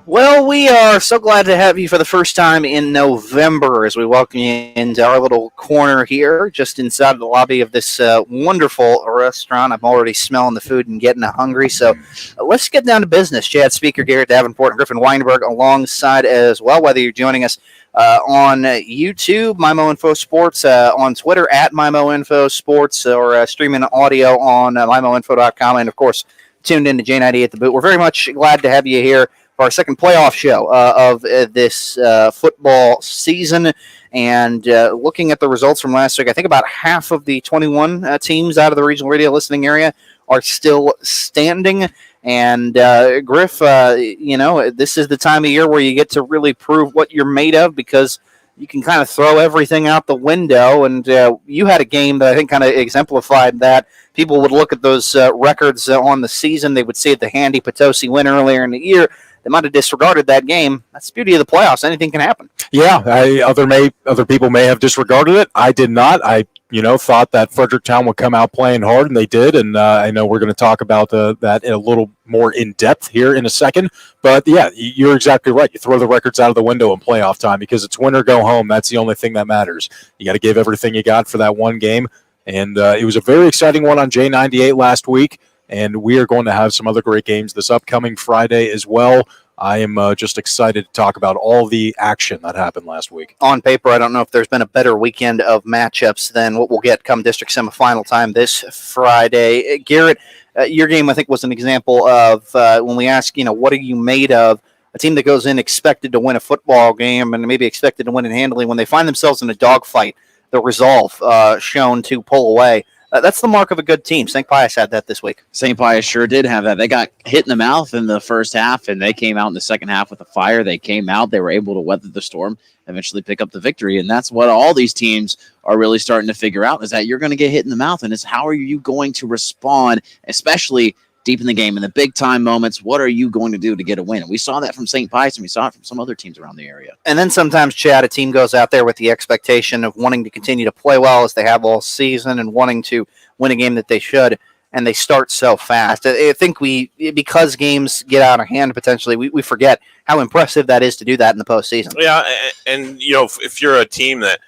Well, we are so glad to have you for the first time in November as we welcome you into our little corner here just inside of the lobby of this wonderful restaurant. I'm already smelling the food and getting hungry, so let's get down to business. Chad Speaker, Garrett Davenport, and Griffin Weinberg alongside as well, whether you're joining us on YouTube, Mimo Info Sports, on Twitter at Mimo Info Sports, or streaming audio on mimoinfo.com, and of course, tuned into J90 at the boot. We're very much glad to have you here for our second playoff show of this football season. And looking at the results from last week, I think about half of the 21 teams out of the regional radio listening area are still standing. And Griff, this is the time of year where you get to really prove what you're made of, because you can kind of throw everything out the window. And you had a game that I think kind of exemplified that. People would look at those records on the season. They would see the handy Potosi win earlier in the year. They might have disregarded that game. That's the beauty of the playoffs. Anything can happen. Yeah, other people may have disregarded it. I did not. I thought that Fredericktown would come out playing hard, and they did. And I know we're going to talk about that in a little more in depth here in a second. But yeah, you're exactly right. You throw the records out of the window in playoff time because it's win or go home. That's the only thing that matters. You got to give everything you got for that one game. And it was a very exciting one on J98 last week. And we are going to have some other great games this upcoming Friday as well. I am just excited to talk about all the action that happened last week. On paper, I don't know if there's been a better weekend of matchups than what we'll get come district semifinal time this Friday. Garrett, your game, I think, was an example of when we ask, what are you made of? A team that goes in expected to win a football game and maybe expected to win it handily, when they find themselves in a dogfight, the resolve shown to pull away. That's the mark of a good team. St. Pius had that this week. St. Pius sure did have that. They got hit in the mouth in the first half, and they came out in the second half with a fire. They came out. They were able to weather the storm, eventually pick up the victory. And that's what all these teams are really starting to figure out, is that you're going to get hit in the mouth, and it's how are you going to respond, especially deep in the game, in the big-time moments. What are you going to do to get a win? And we saw that from St. Pius, and we saw it from some other teams around the area. And then sometimes, Chad, a team goes out there with the expectation of wanting to continue to play well as they have all season and wanting to win a game that they should, and they start so fast. I think because games get out of hand potentially, we forget how impressive that is to do that in the postseason. Yeah, and if you're a team that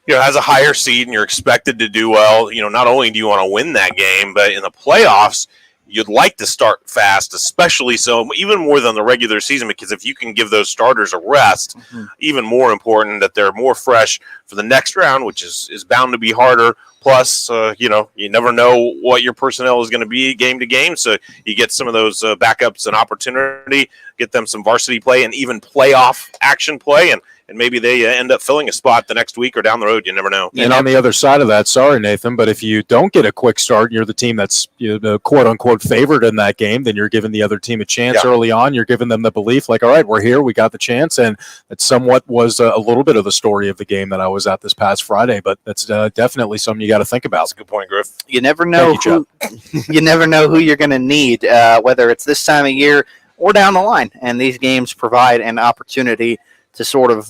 has a higher seed and you're expected to do well, not only do you want to win that game, but in the playoffs, you'd like to start fast, especially so even more than the regular season, because if you can give those starters a rest, even more important that they're more fresh for the next round, which is bound to be harder. Plus, you never know what your personnel is going to be game to game, so you get some of those backups an opportunity, get them some varsity play and even playoff action play, and maybe they end up filling a spot the next week or down the road. You never know. And on the other side of that, sorry, Nathan, but if you don't get a quick start, you're the team that's the quote-unquote favored in that game, then you're giving the other team a chance early on. You're giving them the belief, like, all right, we're here, we got the chance, and it somewhat was a little bit of the story of the game that I was at this past Friday, but that's definitely something you got to think about. That's a good point, Griff. You never know you never know who you're going to need, whether it's this time of year or down the line, and these games provide an opportunity to sort of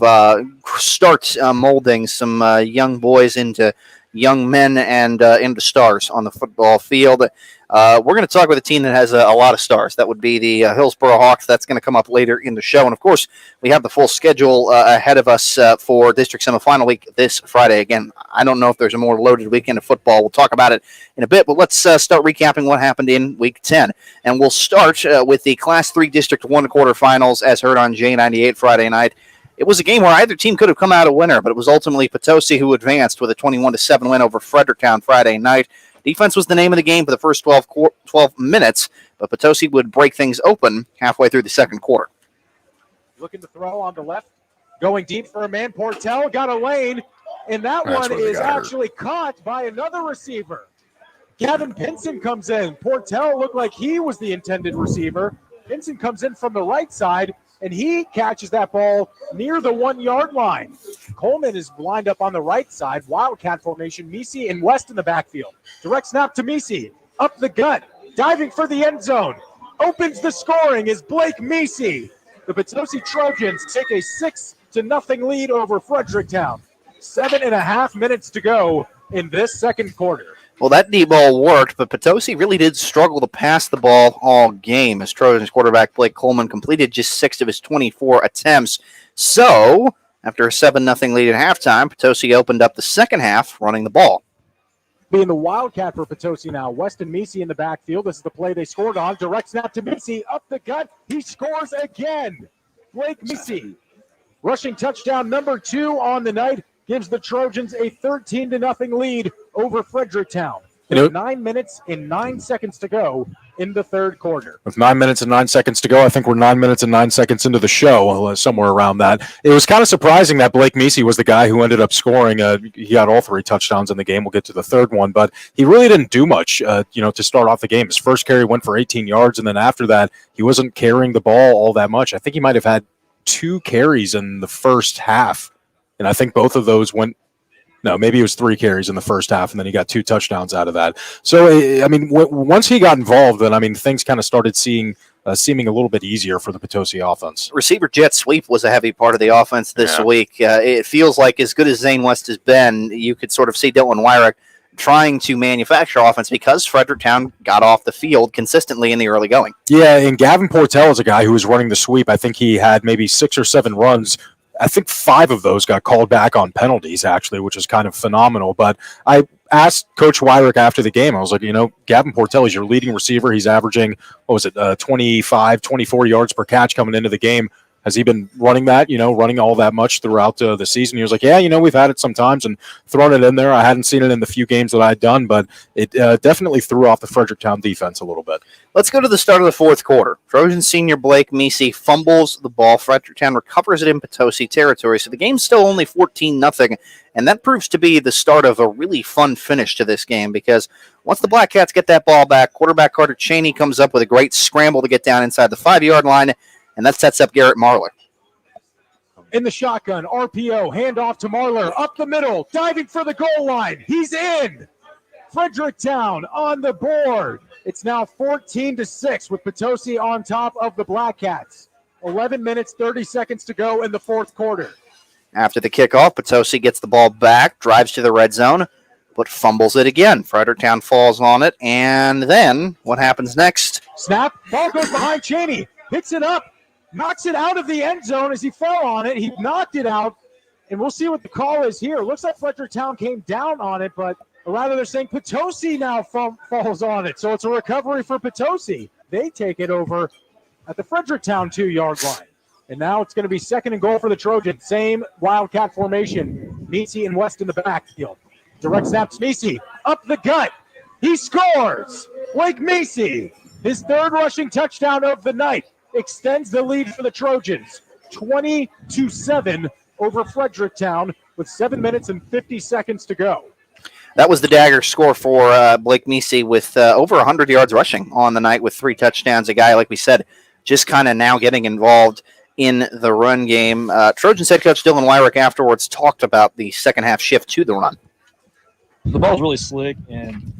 start molding some young boys into young men and into stars on the football field. We're going to talk with a team that has a lot of stars. That would be the Hillsboro Hawks. That's going to come up later in the show. And, of course, we have the full schedule ahead of us for district semifinal week this Friday. Again, I don't know if there's a more loaded weekend of football. We'll talk about it in a bit. But let's start recapping what happened in Week 10. And we'll start with the Class 3 District 1 quarterfinals as heard on J98 Friday night. It was a game where either team could have come out a winner, but it was ultimately Potosi who advanced with a 21-7 win over Fredericktown Friday night. Defense was the name of the game for the first 12 minutes, but Potosi would break things open halfway through the second quarter. Looking to throw on the left, going deep for a man. Portell got a lane, and that one is actually caught by another receiver. Gavin Pinson comes in. Portell looked like he was the intended receiver. Pinson comes in from the right side, and he catches that ball near the 1 yard line. Coleman is lined up on the right side. Wildcat formation. Misi and West in the backfield. Direct snap to Misi. Up the gut. Diving for the end zone. Opens the scoring is Blake Misi. The Potosi Trojans take a 6-0 lead over Fredericktown. 7.5 minutes to go in this second quarter. Well, that deep ball worked, but Potosi really did struggle to pass the ball all game as Trojans quarterback Blake Coleman completed just 6 of his 24 attempts. So, after a 7-0 lead at halftime, Potosi opened up the second half running the ball. Being the Wildcat for Potosi now. Weston Meesey in the backfield. This is the play they scored on. Direct snap to Meesey. Up the gut. He scores again. Blake Meesey. Rushing touchdown number 2 on the night. Gives the Trojans a 13-0 lead over Fredericktown. With 9 minutes and 9 seconds to go in the third quarter. With 9 minutes and 9 seconds to go, I think we're 9 minutes and 9 seconds into the show, somewhere around that. It was kind of surprising that Blake Meesey was the guy who ended up scoring. He got all 3 touchdowns in the game. We'll get to the third one, but he really didn't do much, to start off the game. His first carry went for 18 yards, and then after that, he wasn't carrying the ball all that much. I think he might have had 2 carries in the first half, and I think both of those went. No, maybe it was 3 carries in the first half, and then he got 2 touchdowns out of that. So, I mean, once he got involved, then, I mean, things kind of started seeming a little bit easier for the Potosi offense. Receiver jet sweep was a heavy part of the offense this week. It feels like as good as Zane West has been, you could sort of see Dylan Wyrick trying to manufacture offense because Fredericktown got off the field consistently in the early going. Yeah, and Gavin Portell is a guy who was running the sweep. I think he had maybe 6 or 7 runs. I think 5 of those got called back on penalties, actually, which is kind of phenomenal. But I asked Coach Wyrick after the game, I was like, Gavin Portell is your leading receiver. He's averaging, 25, 24 yards per catch coming into the game. Has he been running that, running all that much throughout the season? He was like, yeah, we've had it sometimes and thrown it in there. I hadn't seen it in the few games that I'd done, but it definitely threw off the Fredericktown defense a little bit. Let's go to the start of the fourth quarter. Trojan senior Blake Meesey fumbles the ball. Fredericktown recovers it in Potosi territory, so the game's still only 14-0, and that proves to be the start of a really fun finish to this game because once the Black Cats get that ball back, quarterback Carter Cheney comes up with a great scramble to get down inside the 5-yard line, and that sets up Garrett Marler. In the shotgun, RPO, handoff to Marler, up the middle, diving for the goal line. He's in. Fredericktown on the board. It's now 14-6 with Potosi on top of the Black Cats. 11 minutes, 30 seconds to go in the fourth quarter. After the kickoff, Potosi gets the ball back, drives to the red zone, but fumbles it again. Fredericktown falls on it, and then what happens next? Snap, ball goes behind Cheney, picks it up, knocks it out of the end zone as he fell on it. He knocked it out, and we'll see what the call is here. Looks like Fredericktown came down on it, but rather they're saying Potosi now falls on it. So it's a recovery for Potosi. They take it over at the Fredericktown 2-yard line. And now it's going to be second and goal for the Trojans. Same Wildcat formation. Meesey and West in the backfield. Direct snap to Meesey. Up the gut. He scores. Blake Meesey, his third rushing touchdown of the night, extends the lead for the Trojans. 20-7 over Fredericktown with 7 minutes and 50 seconds to go. That was the dagger score for Blake Meesey with over 100 yards rushing on the night with 3 touchdowns. A guy, like we said, just kind of now getting involved in the run game. Trojans head coach Dylan Wyrick afterwards talked about the second half shift to the run. The ball's really slick, and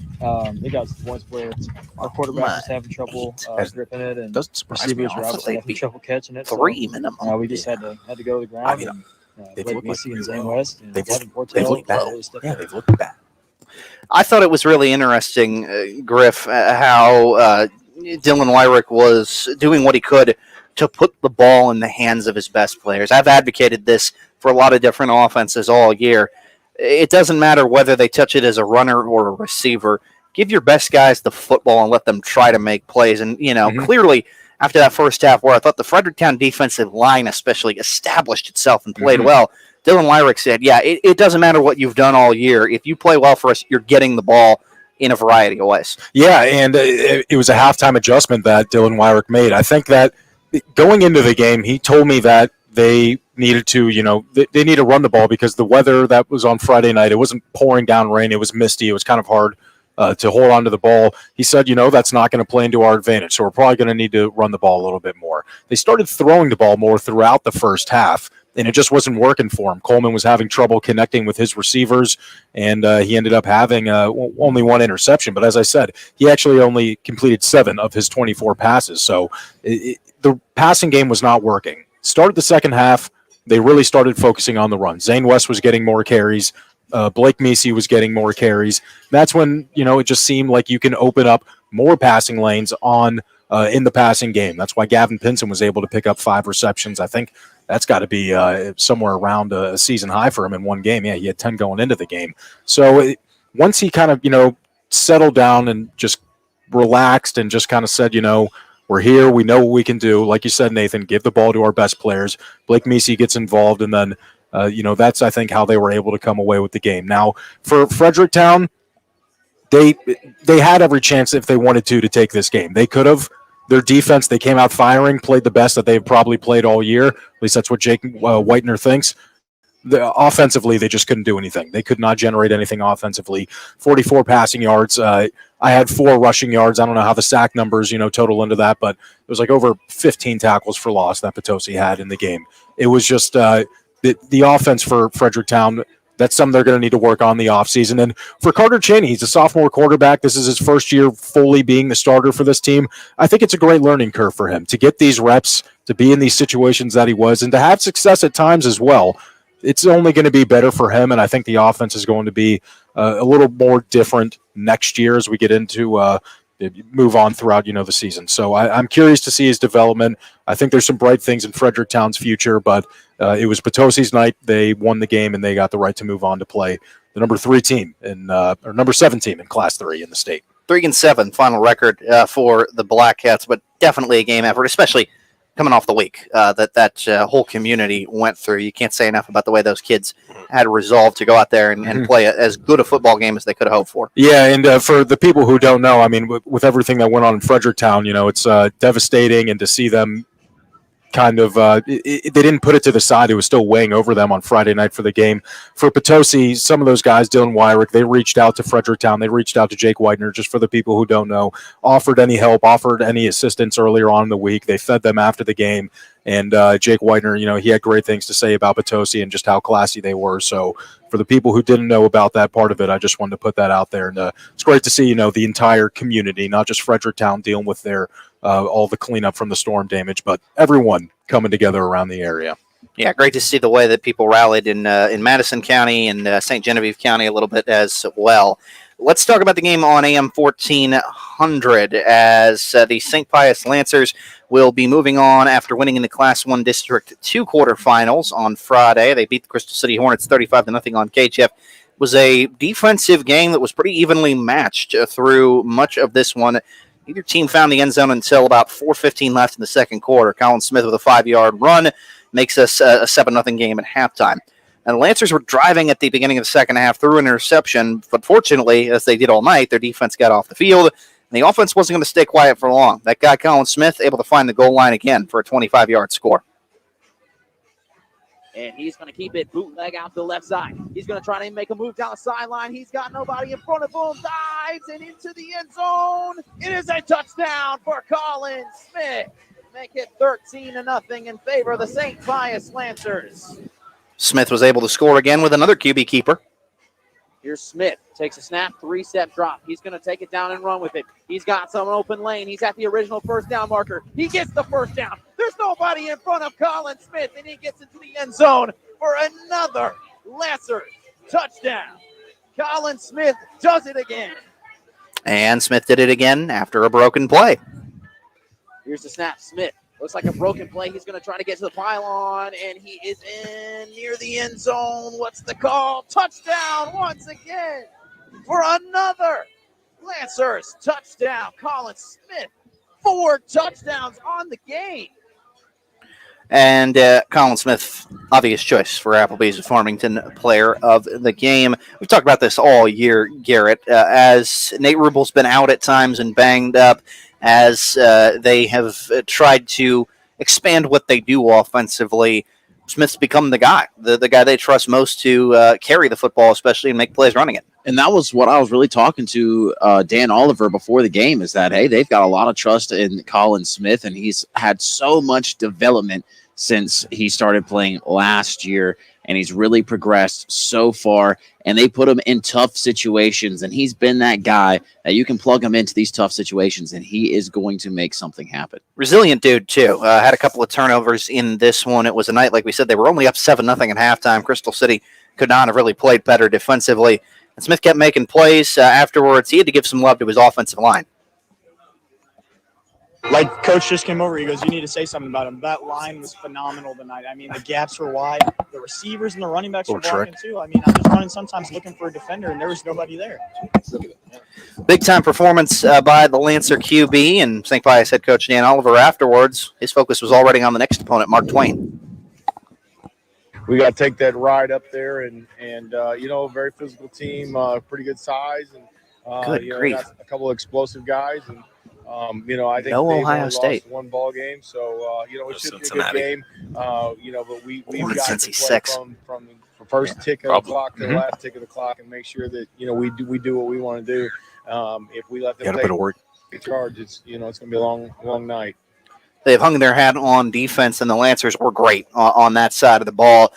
it got to the points where our quarterback was having trouble gripping it, and receivers were obviously having trouble catching it. 3 minimum. We just had to go to the ground. Blake Meesey and Zane West, and Gavin Portell looked bad. really stepped up. They've looked bad. I thought it was really interesting, Griff, how Dylan Wyrick was doing what he could to put the ball in the hands of his best players. I've advocated this for a lot of different offenses all year. It doesn't matter whether they touch it as a runner or a receiver. Give your best guys the football and let them try to make plays. And, clearly after that first half where I thought the Fredericktown defensive line especially established itself and played well, Dylan Wyrick said, it doesn't matter what you've done all year. If you play well for us, you're getting the ball in a variety of ways. Yeah, and it was a halftime adjustment that Dylan Wyrick made. I think that going into the game, he told me that they needed to, they need to run the ball because the weather that was on Friday night, it wasn't pouring down rain. It was misty. It was kind of hard to hold on to the ball. He said, that's not going to play into our advantage. So we're probably going to need to run the ball a little bit more. They started throwing the ball more throughout the first half, and it just wasn't working for him. Coleman was having trouble connecting with his receivers, and he ended up having only 1 interception. But as I said, he actually only completed 7 of his 24 passes. So the passing game was not working. Started the second half, they really started focusing on the run. Zane West was getting more carries. Blake Meese was getting more carries. That's when, it just seemed like you can open up more passing lanes on in the passing game. That's why Gavin Pinson was able to pick up 5 receptions. I think that's got to be somewhere around a season high for him in one game. Yeah, he had 10 going into the game. So once he kind of, settled down and just relaxed and just kind of said, we're here, we know what we can do. Like you said, Nathan, give the ball to our best players. Blake Meese gets involved, and then, that's, I think, how they were able to come away with the game. Now, for Fredericktown, they had every chance if they wanted to take this game. They could have. Their defense, they came out firing, played the best that they've probably played all year. At least that's what Jake Whitener thinks. Offensively, they just couldn't do anything. They could not generate anything offensively. 44 passing yards. I had 4 rushing yards. I don't know how the sack numbers, total into that, but it was like over 15 tackles for loss that Potosi had in the game. It was just the offense for Fredericktown. That's something they're going to need to work on the offseason. And for Carter Cheney, he's a sophomore quarterback. This is his first year fully being the starter for this team. I think it's a great learning curve for him to get these reps, to be in these situations that he was, and to have success at times as well. It's only going to be better for him, and I think the offense is going to be a little more different next year as we get into move on throughout the season. So I'm curious to see his development. I think there's some bright things in Fredericktown's future, but it was Potosi's night. They won the game, and they got the right to move on to play the number 3 team or number 7 team in Class 3 in the state. 3-7 final record for the Black Cats, but definitely a game effort, especially coming off the week that whole community went through. You can't say enough about the way those kids had resolve to go out there and play as good a football game as they could have hoped for. Yeah, and for the people who don't know, I mean, with everything that went on in Fredericktown, it's devastating, and to see them kind of they didn't put it to the side. It was still weighing over them on Friday night for the game. For Potosi, some of those guys, Dylan Wyrick, they reached out to Fredericktown. They reached out to Jake Whitener, just for the people who don't know, offered any help, offered any assistance earlier on in the week. They fed them after the game. And Jake Whitener, he had great things to say about Potosi and just how classy they were. So for the people who didn't know about that part of it, I just wanted to put that out there. And it's great to see, the entire community, not just Fredericktown, dealing with their all the cleanup from the storm damage, but everyone coming together around the area. Yeah, great to see the way that people rallied in Madison County and St. Genevieve County a little bit as well. Let's talk about the game on AM 1400 as the St. Pius Lancers will be moving on after winning in the Class 1 District 2 quarterfinals on Friday. They beat the Crystal City Hornets 35-0 on KCHF. It was a defensive game that was pretty evenly matched through much of this one. Neither team found the end zone until about 4:15 left in the second quarter. Colin Smith with a 5-yard run makes us a 7-0 game at halftime. And the Lancers were driving at the beginning of the second half through an interception, but fortunately, as they did all night, their defense got off the field, and the offense wasn't going to stay quiet for long. That guy, Colin Smith, able to find the goal line again for a 25-yard score. And he's going to keep it bootleg out to the left side. He's going to try to make a move down the sideline. He's got nobody in front of him. Dives and into the end zone. It is a touchdown for Colin Smith. Make it 13-0 in favor of the St. Pius Lancers. Smith was able to score again with another QB keeper. Here's Smith. Takes a snap, 3-step drop. He's going to take it down and run with it. He's got some open lane. He's at the original first down marker. He gets the first down. There's nobody in front of Colin Smith, and he gets into the end zone for another Lancers touchdown. Colin Smith does it again. And Smith did it again after a broken play. Here's the snap. Smith. Looks like a broken play. He's going to try to get to the pylon, and he is in near the end zone. What's the call? Touchdown once again for another Lancers touchdown. Colin Smith, 4 touchdowns on the game. And Colin Smith, obvious choice for Applebee's Farmington player of the game. We've talked about this all year, Garrett, as Nate Rubel's been out at times and banged up, as they have tried to expand what they do offensively. Smith's become the guy they trust most to carry the football, especially, and make plays running it. And that was what I was really talking to Dan Oliver before the game, is that, hey, they've got a lot of trust in Colin Smith, and he's had so much development since he started playing last year, and he's really progressed so far, and they put him in tough situations, and he's been that guy that you can plug him into these tough situations, and he is going to make something happen. Resilient dude, too. Had a couple of turnovers in this one. It was a night, like we said, they were only up 7-0 at halftime. Crystal City could not have really played better defensively. And Smith kept making plays afterwards. He had to give some love to his offensive line. Like Coach just came over, he goes, you need to say something about him. That line was phenomenal tonight. I mean, the gaps were wide. The receivers and the running backs were blocking too. I mean, I'm just running sometimes looking for a defender, and there was nobody there. Big-time performance by the Lancer QB, and St. Pius head coach Dan Oliver afterwards. His focus was already on the next opponent, Mark Twain. We got to take that ride up there, and very physical team, pretty good size, and Good grief. got a couple of explosive guys, and I think No they've Ohio only State. lost one ball game, so it should Cincinnati. be a good game. But we've got Cincy to play six. from the first tick of the clock to the last tick of the clock, and make sure that we do what we want to do. If we let them Got a bit of work. take charge, it's going to be a long night. They've hung their hat on defense, and the Lancers were great on that side of the ball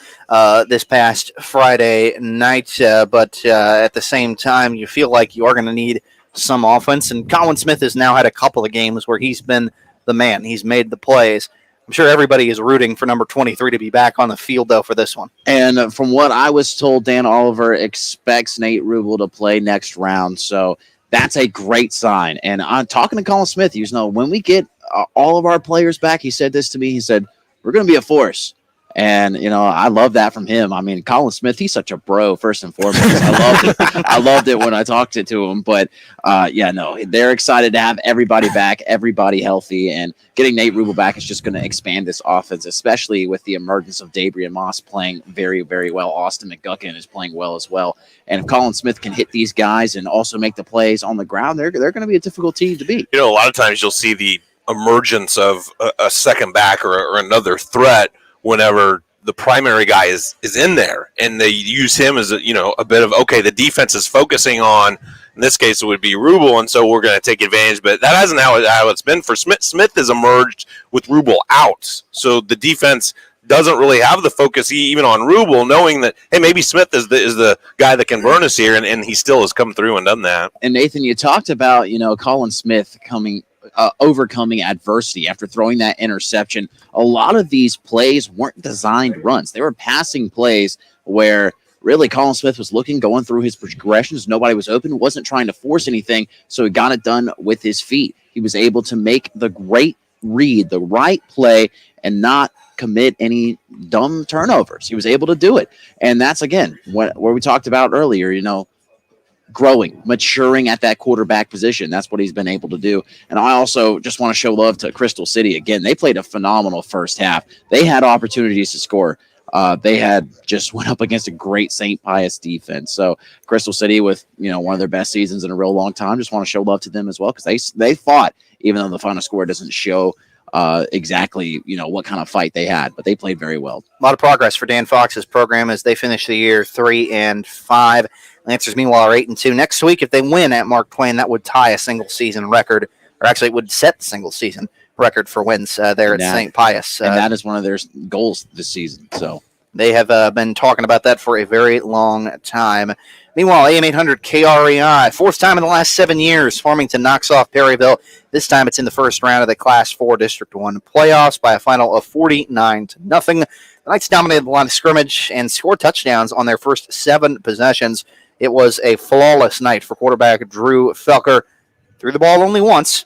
this past Friday night. But at the same time, you feel like you are going to need some offense. And Colin Smith has now had a couple of games where he's been the man. He's made the plays. I'm sure everybody is rooting for number 23 to be back on the field, though, for this one. And from what I was told, Dan Oliver expects Nate Rubel to play next round. So that's a great sign. And I'm talking to Colin Smith. When we get all of our players back, he said this to me. He said, we're going to be a force. And, I love that from him. I mean, Colin Smith, he's such a bro, first and foremost. I loved it. I loved it when I talked it to him. But, they're excited to have everybody back, everybody healthy. And getting Nate Rubel back is just going to expand this offense, especially with the emergence of Dabrian Moss playing very, very well. Austin McGuckin is playing well as well. And if Colin Smith can hit these guys and also make the plays on the ground, they're going to be a difficult team to beat. A lot of times you'll see the emergence of a second back or another threat whenever the primary guy is in there, and they use him as a bit of, okay, the defense is focusing on, in this case it would be Rubel, and so we're going to take advantage. But that hasn't how it's been for Smith. Smith has emerged with Rubel out, so the defense doesn't really have the focus even on Rubel, knowing that, hey, maybe Smith is the guy that can burn us here, and he still has come through and done that. And Nathan, you talked about Colin Smith overcoming adversity after throwing that interception. A lot of these plays weren't designed runs. They were passing plays where really Colin Smith was going through his progressions. Nobody was open, wasn't trying to force anything, so he got it done with his feet. He was able to make the great read, the right play, and not commit any dumb turnovers. He was able to do it. And that's, again, where we talked about earlier, growing, maturing at that quarterback position. That's what he's been able to do. And I also just want to show love to Crystal City. Again, they played a phenomenal first half. They had opportunities to score. They had just went up against a great St. Pius defense. So Crystal City with, one of their best seasons in a real long time. Just want to show love to them as well, because they fought, even though the final score doesn't show exactly, what kind of fight they had, but they played very well. A lot of progress for Dan Fox's program as they finish the year 3-5. Lancers, meanwhile, are 8-2. Next week, if they win at Mark Twain, that would tie a single-season record, or actually it would set the single-season record for wins there at St. Pius. And that is one of their goals this season. So they have been talking about that for a very long time. Meanwhile, AM 800 KREI, fourth time in the last 7 years, Farmington knocks off Perryville. This time it's in the first round of the Class 4 District 1 playoffs by a final of 49-0. The Knights dominated the line of scrimmage and scored touchdowns on their first 7 possessions. It was a flawless night for quarterback Drew Felker. Threw the ball only once.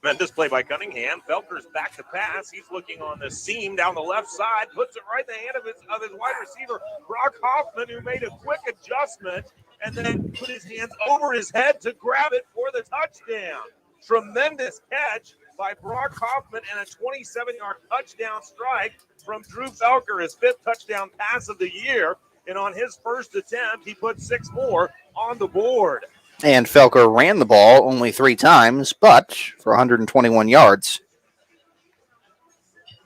Tremendous play by Cunningham. Felker's back to pass. He's looking on the seam down the left side. Puts it right in the hand of his wide receiver, Brock Hoffman, who made a quick adjustment and then put his hands over his head to grab it for the touchdown. Tremendous catch by Brock Hoffman and a 27-yard touchdown strike from Drew Felker, his 5th touchdown pass of the year. And on his first attempt, he put 6 more on the board. And Felker ran the ball only 3 times, but for 121 yards.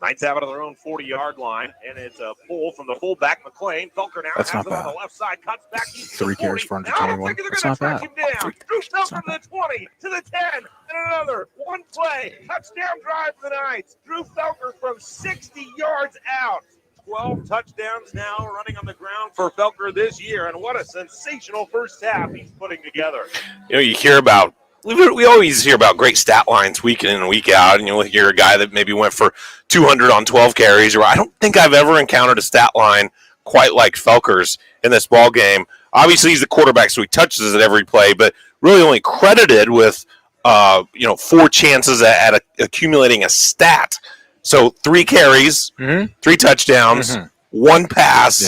Knights have it on their own 40-yard line, and it's a pull from the fullback, McLean. Felker now has it on the left side, cuts back. 3 carries for 121. That's not bad. Drew Felker to the 20, to the 10, and another. One play, touchdown drive for the Knights. Drew Felker from 60 yards out. 12 touchdowns now running on the ground for Felker this year, and what a sensational first half he's putting together. You hear about, we always hear about great stat lines week in and week out, and you'll hear a guy that maybe went for 200 on 12 carries, or I don't think I've ever encountered a stat line quite like Felker's in this ball game. Obviously, he's the quarterback, so he touches it every play, but really only credited with 4 chances at accumulating a stat. So 3 carries, 3 touchdowns, 1 pass,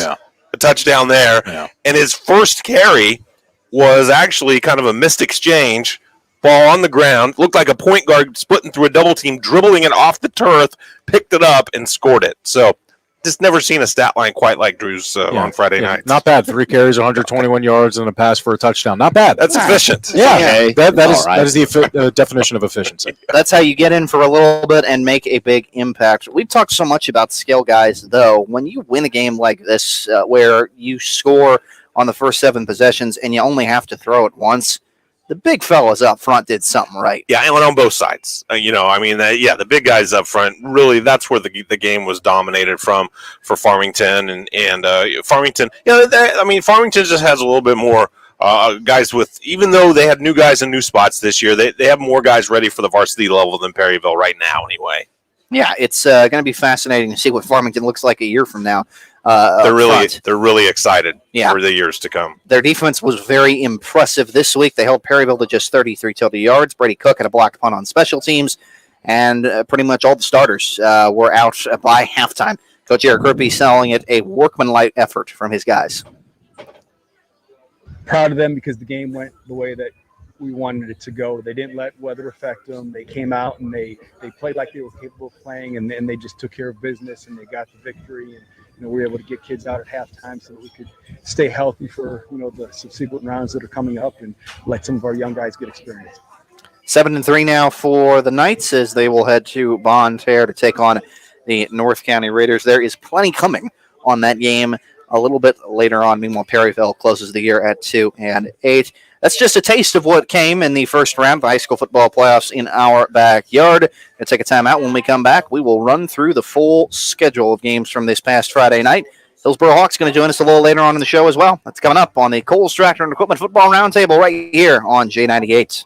a touchdown there, and his first carry was actually kind of a missed exchange. Ball on the ground, looked like a point guard splitting through a double team, dribbling it off the turf, picked it up, and scored it. So just never seen a stat line quite like Drew's on Friday night. Not bad. 3 carries, 121 yards, and a pass for a touchdown. Not bad. That's efficient. Yeah, that is the definition of efficiency. That's how you get in for a little bit and make a big impact. We've talked so much about skill guys, though. When you win a game like this, where you score on the first 7 possessions and you only have to throw it once, the big fellas up front did something right. Yeah, and on both sides. The big guys up front, really, that's where the game was dominated for Farmington. And Farmington, Farmington just has a little bit more guys with, even though they had new guys in new spots this year, they have more guys ready for the varsity level than Perryville right now, anyway. Yeah, it's going to be fascinating to see what Farmington looks like a year from now. They're really excited for the years to come. Their defense was very impressive this week. They held Perryville to just 33 total yards. Brady Cook had a blocked punt on special teams, and pretty much all the starters were out by halftime. Coach Eric Grippy selling it a workmanlike effort from his guys. Proud of them because the game went the way that we wanted it to go. They didn't let weather affect them. They came out and they played like they were capable of playing, and then they just took care of business and they got the victory. And we were able to get kids out at halftime so that we could stay healthy for the subsequent rounds that are coming up and let some of our young guys get experience. 7-3 now for the Knights as they will head to Bonne Terre to take on the North County Raiders. There is plenty coming on that game a little bit later on. Meanwhile, Perryville closes the year at 2-8. That's just a taste of what came in the first round of the high school football playoffs in our backyard. We'll take a time out. When we come back, we will run through the full schedule of games from this past Friday night. Hillsboro Hawks going to join us a little later on in the show as well. That's coming up on the Kohl's Tractor and Equipment Football Roundtable right here on J98.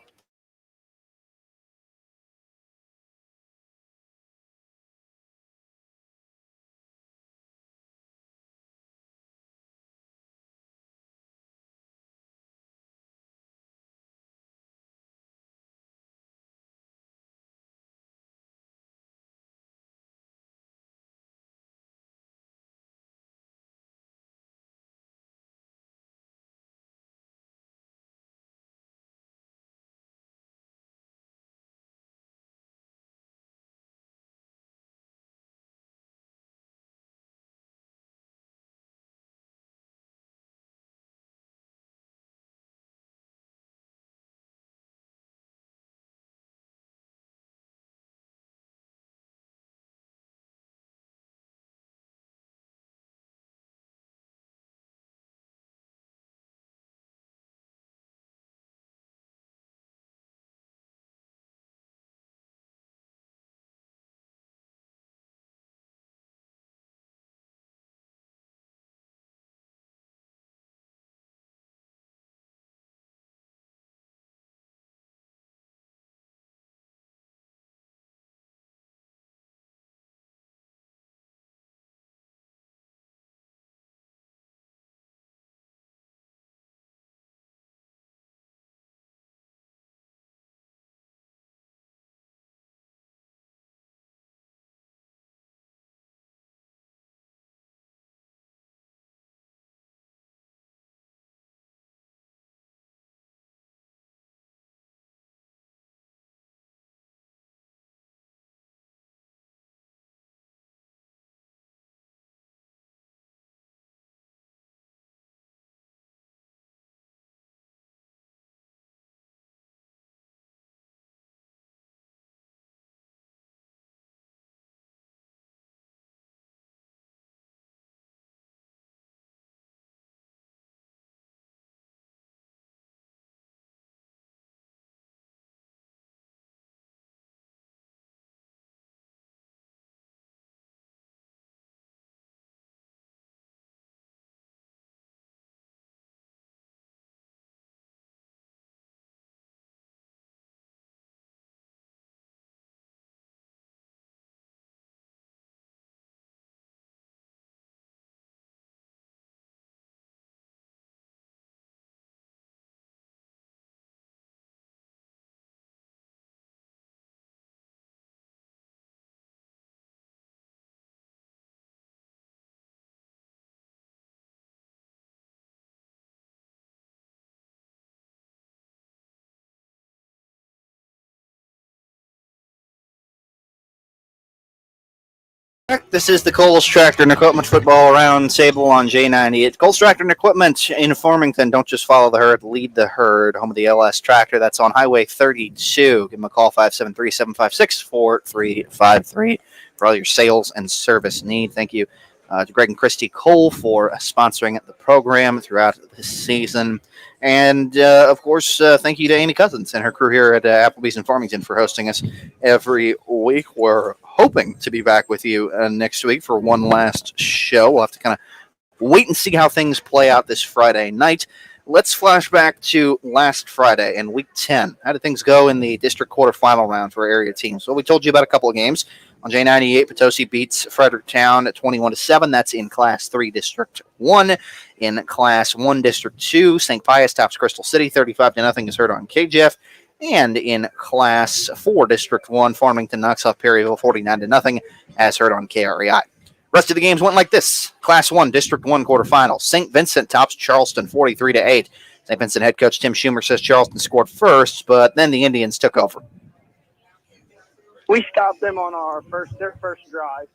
This is the Coles Tractor and Equipment Football Roundtable on J98. Coles Tractor and Equipment in Farmington. Don't just follow the herd, lead the herd. Home of the LS Tractor. That's on Highway 32. Give them a call, 573-756-4353 for all your sales and service need. Thank you to Greg and Christy Cole for sponsoring the program throughout this season. And, of course, thank you to Amy Cousins and her crew here at Applebee's in Farmington for hosting us every week. We're hoping to be back with you next week for one last show. We'll have to kind of wait and see how things play out this Friday night. Let's flash back to last Friday in Week 10. How did things go in the district quarterfinal round for area teams? Well, we told you about a couple of games. On J98, Potosi beats Fredericktown at 21-7. That's in Class 3, District 1. In Class 1, District 2, St. Pius tops Crystal City 35-0 is heard on KJF. And in Class 4, District 1, Farmington knocks off Perryville 49-0 as heard on KREI. Rest of the games went like this. Class 1, District 1 quarterfinals. St. Vincent tops Charleston 43-8. St. Vincent head coach Tim Schumer says Charleston scored first, but then the Indians took over. We stopped them on their first drive,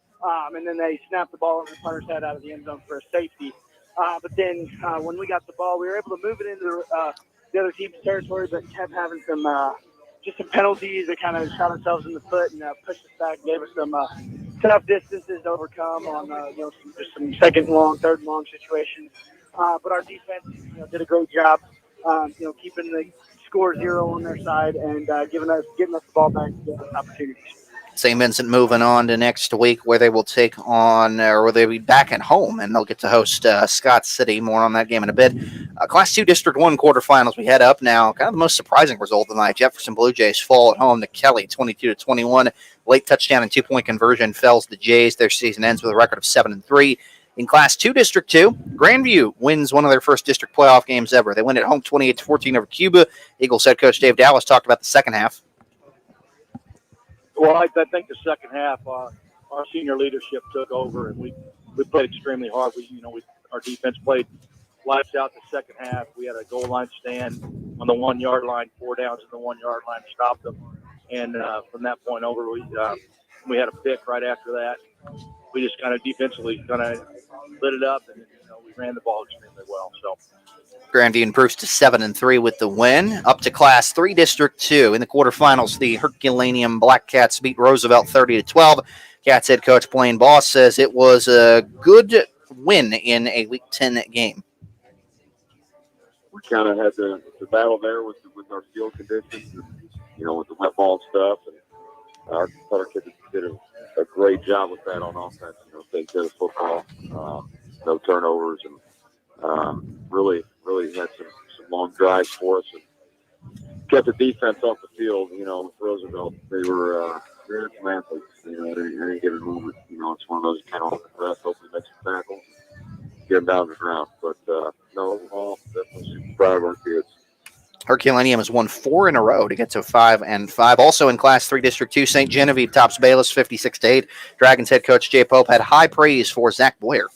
and then they snapped the ball in the punter's head out of the end zone for a safety. But then when we got the ball, we were able to move it into the other team's territory, but kept having some penalties that kind of shot ourselves in the foot and pushed us back, gave us some tough distances to overcome on some second and long, third and long situations. But our defense did a great job, keeping the score 0 on their side and getting us the ball back to get opportunities. St. Vincent moving on to next week where they will take on, or they'll be back at home, and they'll get to host Scott City. More on that game in a bit. Class 2 District 1 quarterfinals we head up now. Kind of the most surprising result of the night. Jefferson Blue Jays fall at home to Kelly 22-21. Late touchdown and 2-point conversion fells the Jays. Their season ends with a record of 7-3. In Class 2 District 2, Grandview wins one of their first district playoff games ever. They win at home 28-14 over Cuba. Eagles head coach Dave Dallas talked about the second half. Well, I think the second half, our senior leadership took over, and we played extremely hard. Our defense played lights out the second half. We had a goal line stand on the 1 yard line, 4 downs in the 1 yard line, stopped them. And from that point over, we had a pick right after that. We just kind of defensively lit it up, and we ran the ball extremely well. So Grandview improves to 7-3 with the win. Up to Class 3 District 2 in the quarterfinals, the Herculaneum Black Cats beat Roosevelt 30-12. Cats head coach Blaine Boss says it was a good win in a Week 10 game. We kind of had the battle there with our field conditions, and, with the wet ball stuff, and our kids did a great job with that on offense. Take care of football, no turnovers, and really had some long drives for us and kept the defense off the field. With Roosevelt, they were very some athletes. At any given moment, it's one of those you kind of hold the breath, hopefully make some tackles, get them down to the ground. But no, overall, definitely super proud of our kids. Herculaneum has won 4 in a row to get to 5-5. Also in Class 3 District 2, St. Genevieve tops Bayless 56-8. Dragons head coach Jay Pope had high praise for Zach Boyer.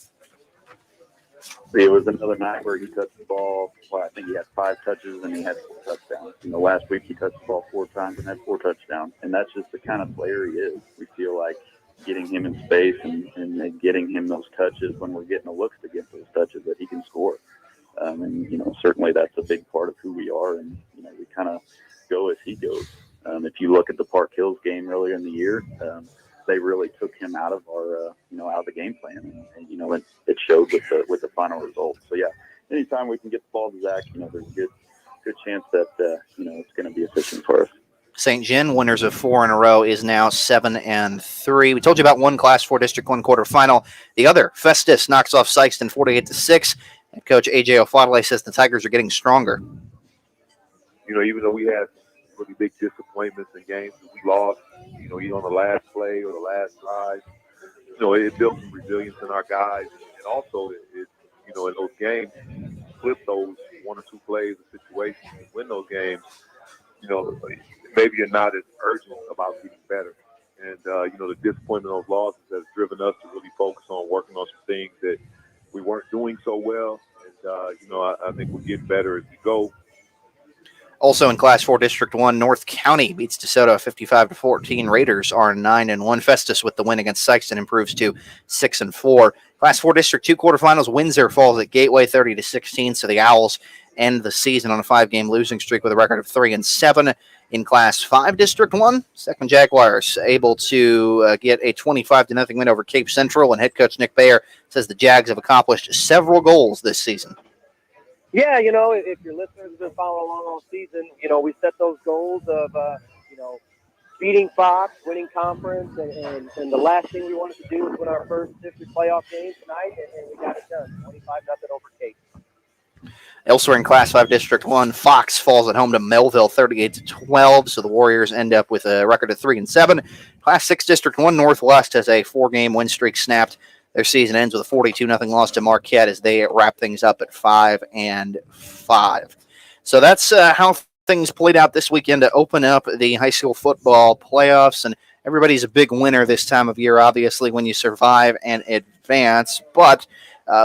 It was another night where he touched the ball. Well, I think he had 5 touches and he had 4 touchdowns. Last week he touched the ball 4 times and had 4 touchdowns. And that's just the kind of player he is. We feel like getting him in space and getting him those touches when we're getting the looks to get those touches that he can score. Certainly that's a big part of who we are, and we kind of go as he goes. If you look at the Park Hills game earlier in the year, they really took him out of our out of the game plan, and it showed with the final result. So yeah, anytime we can get the ball to Zach, there's a good chance that it's going to be efficient for us. St. Gen, winners of 4 in a row, is now 7-3. We told you about one Class 4 District 1 quarterfinal. The other, Festus, knocks off Sykeston 48-6. And Coach A.J. O'Fadley says the Tigers are getting stronger. Even though we had really big disappointments in games that we lost, either on the last play or the last drive, it built some resilience in our guys. And also, it in those games, flip those 1 or 2 plays or situations and win those games, maybe you're not as urgent about getting better. And, the disappointment of those losses has driven us to really focus on working on some things that we weren't doing so well. And, I think we're getting better as we go. Also in Class 4 District 1, North County beats DeSoto 55-14. Raiders are 9-1. Festus with the win against Sykeston improves to 6-4. Class 4 District 2 quarterfinals, Windsor falls at Gateway 30-16, so the Owls end the season on a 5-game losing streak with a record of 3-7. In Class 5 District 1, Second Jaguars able to get a 25-0 win over Cape Central, and head coach Nick Bayer says the Jags have accomplished several goals this season. Yeah, if your listeners have been following along all season, we set those goals of, beating Fox, winning conference, and the last thing we wanted to do was win our first district playoff game tonight, and we got it done, 25-0 over Cape. Elsewhere in Class 5 District 1, Fox falls at home to Melville 38-12, so the Warriors end up with a record of 3-7. Class 6 District 1, Northwest has a 4-game win streak snapped. Their season ends with a 42-0 loss to Marquette as they wrap things up at 5-5. So that's how things played out this weekend to open up the high school football playoffs, and everybody's a big winner this time of year, obviously, when you survive and advance, but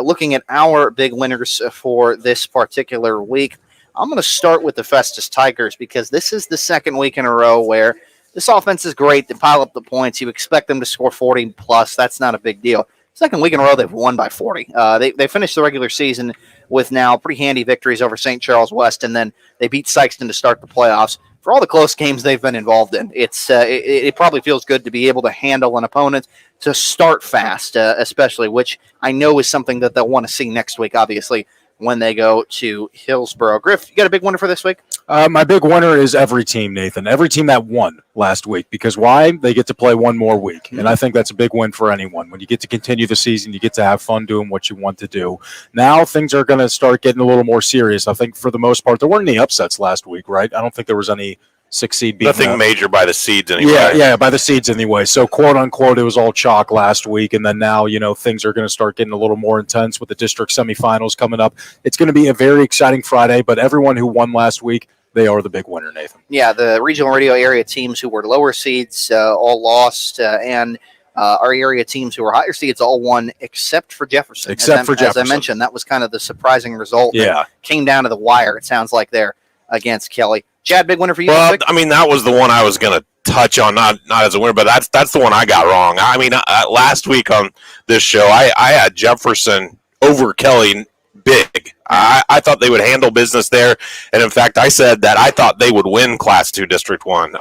looking at our big winners for this particular week, I'm going to start with the Festus Tigers because this is the second week in a row where this offense is great. They pile up the points. You expect them to score 40 plus. That's not a big deal. Second week in a row, they've won by 40. They finished the regular season with now pretty handy victories over St. Charles West, and then they beat Sykeston to start the playoffs. For all the close games they've been involved in, it probably feels good to be able to handle an opponent, to start fast, especially, which I know is something that they'll want to see next week, obviously, when they go to Hillsboro. Griff, you got a big winner for this week? My big winner is every team, Nathan. Every team that won last week. Because why? They get to play one more week. Mm-hmm. And I think that's a big win for anyone. When you get to continue the season, you get to have fun doing what you want to do. Now things are going to start getting a little more serious. I think for the most part, there weren't any upsets last week, right? I don't think there was any 6-seed beating nothing up. Major by the seeds anyway. Yeah, by the seeds anyway. So quote unquote, it was all chalk last week, and then now things are going to start getting a little more intense with the district semifinals coming up. It's going to be a very exciting Friday. But everyone who won last week, they are the big winner, Nathan. Yeah, the regional radio area teams who were lower seeds all lost, and our area teams who were higher seeds all won except for Jefferson. As I mentioned, that was kind of the surprising result. Yeah, came down to the wire. It sounds like they're against Kelly. Chad, big winner for you? Well, I mean, that was the one I was going to touch on, not as a winner, but that's the one I got wrong. I mean, last week on this show, I had Jefferson over Kelly big. I thought they would handle business there, and in fact, I said that I thought they would win Class 2 District 1.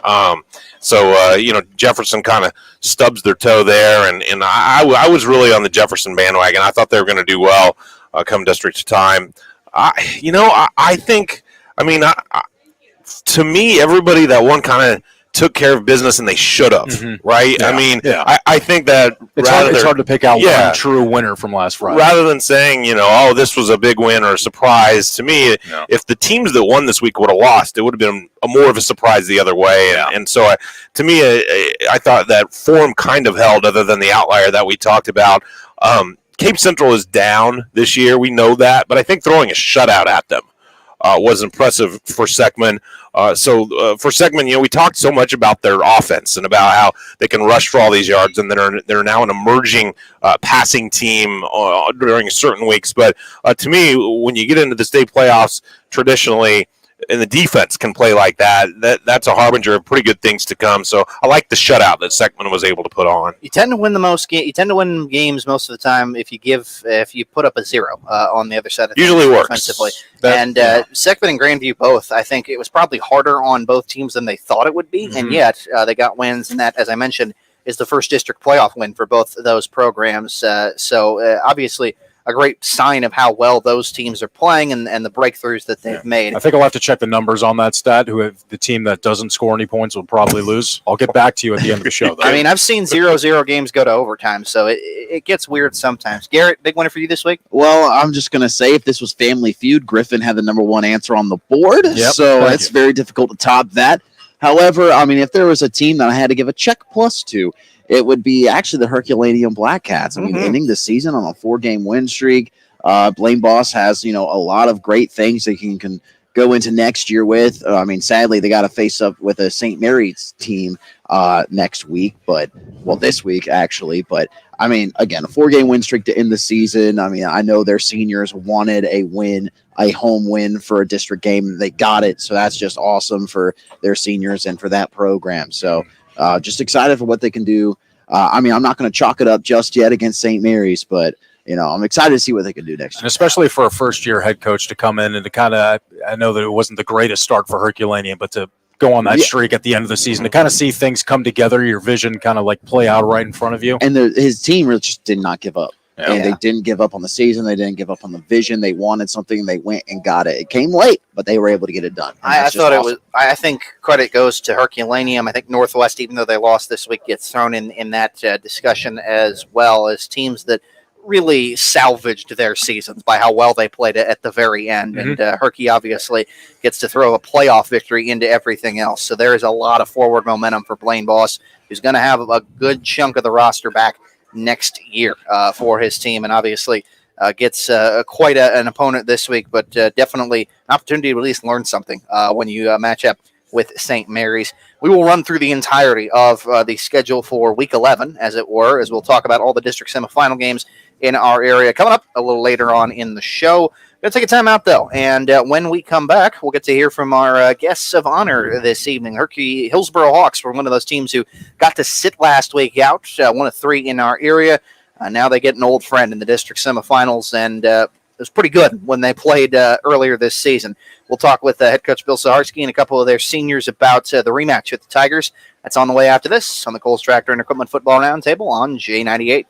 Jefferson kind of stubs their toe there, and I was really on the Jefferson bandwagon. I thought they were going to do well come district time. I think. I mean, to me, everybody that won kind of took care of business, and they should have, right? Yeah, I mean, I think that it's hard to pick out one true winner from last Friday. Rather than saying, this was a big win or a surprise, to me, if the teams that won this week would have lost, it would have been more of a surprise the other way. Yeah. And so, to me, I thought that form kind of held, other than the outlier that we talked about. Cape Central is down this year. We know that, but I think throwing a shutout at them was impressive for Seckman. For Seckman, we talked so much about their offense and about how they can rush for all these yards, and they're now an emerging passing team during certain weeks. But to me, when you get into the state playoffs, traditionally, and the defense can play like that's a harbinger of pretty good things to come. So I like the shutout that Seckman was able to put on. You tend to win You tend to win games most of the time if you put up a 0 on the other side of the usually works defensively. Seckman and Grandview both. I think it was probably harder on both teams than they thought it would be, and yet they got wins. And that, as I mentioned, is the first district playoff win for both of those programs. Obviously, a great sign of how well those teams are playing and the breakthroughs that they've made. I think I'll have to check the numbers on that stat. The team that doesn't score any points will probably lose. I'll get back to you at the end of the show, though. I mean, I've seen 0-0 games go to overtime, so it gets weird sometimes. Garrett, big winner for you this week? Well, I'm just going to say, if this was Family Feud, Griffin had the number one answer on the board, so it's very difficult to top that. However, I mean, if there was a team that I had to give a check plus to, it would be actually the Herculaneum Black Cats. I mean, ending the season on a 4-game win streak. Blaine Boss has, a lot of great things that he can go into next year with. I mean, sadly, they got to face up with a St. Mary's team next week, this week, actually. But, I mean, again, a 4-game win streak to end the season. I mean, I know their seniors wanted a win a home win for a district game. They got it, so that's just awesome for their seniors and for that program. So just excited for what they can do. I mean, I'm not going to chalk it up just yet against St. Mary's, but I'm excited to see what they can do next year. And especially for a first-year head coach to come in and to kind of, I know that it wasn't the greatest start for Herculaneum, but to go on that streak at the end of the season, to kind of see things come together, your vision kind of like play out right in front of you. And his team really just did not give up. Yeah. And they didn't give up on the season. They didn't give up on the vision. They wanted something. They went and got it. It came late, but they were able to get it done. I thought it was. I think credit goes to Herculaneum. I think Northwest, even though they lost this week, gets thrown in that discussion as well as teams that really salvaged their seasons by how well they played at the very end. Mm-hmm. And Herky obviously gets to throw a playoff victory into everything else. So there is a lot of forward momentum for Blaine Boss, who's going to have a good chunk of the roster back next year for his team, and obviously gets quite an opponent this week, but definitely an opportunity to at least learn something when you match up with St. Mary's. We will run through the entirety of the schedule for Week 11, as it were, as we'll talk about all the district semifinal games in our area coming up a little later on in the show. Going to take a time out, though, and when we come back, we'll get to hear from our guests of honor this evening. Hillsboro Hawks were one of those teams who got to sit last week out, one of three in our area. Now they get an old friend in the district semifinals, and it was pretty good when they played earlier this season. We'll talk with head coach Bill Saharsky and a couple of their seniors about the rematch with the Tigers. That's on the way after this on the Coles Tractor and Equipment Football Roundtable on J98.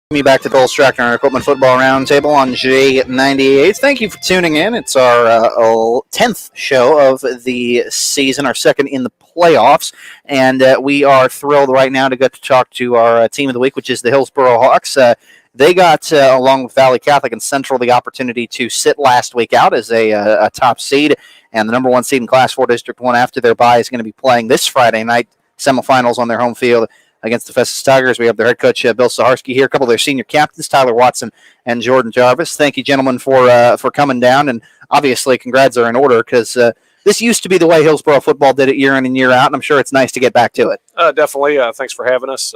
Me back to Hillsboro Hawks Equipment Football Roundtable on J98. Thank you for tuning in. It's our 10th show of the season, our second in the playoffs, and we are thrilled right now to get to talk to our team of the week, which is the Hillsboro Hawks. They got, along with Valley Catholic and Central, the opportunity to sit last week out as a top seed, and the number one seed in Class 4 District 1 after their bye is going to be playing this Friday night semifinals on their home field against the Festus Tigers. We have their head coach, Bill Saharsky, here, a couple of their senior captains, Tyler Watson and Jordan Jarvis. Thank you, gentlemen, for coming down, and obviously congrats are in order because this used to be the way Hillsboro football did it year in and year out, and I'm sure it's nice to get back to it. Definitely. Thanks for having us.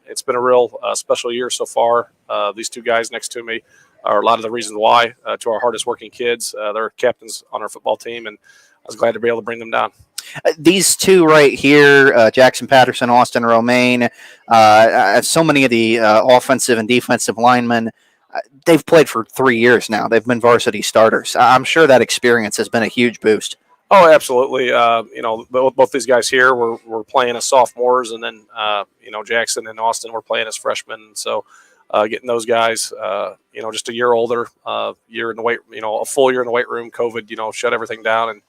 It's been a real special year so far. These two guys next to me are a lot of the reasons why, to our hardest working kids. They're captains on our football team, and I was glad to be able to bring them down. These two right here, Jackson Patterson, Austin Romaine, so many of the offensive and defensive linemen, they've played for 3 years now. They've been varsity starters. I'm sure that experience has been a huge boost. Oh, absolutely. Both these guys here were playing as sophomores, and then, Jackson and Austin were playing as freshmen. So getting those guys, just a year older, year in the weight, a full year in the weight room, COVID, shut everything down and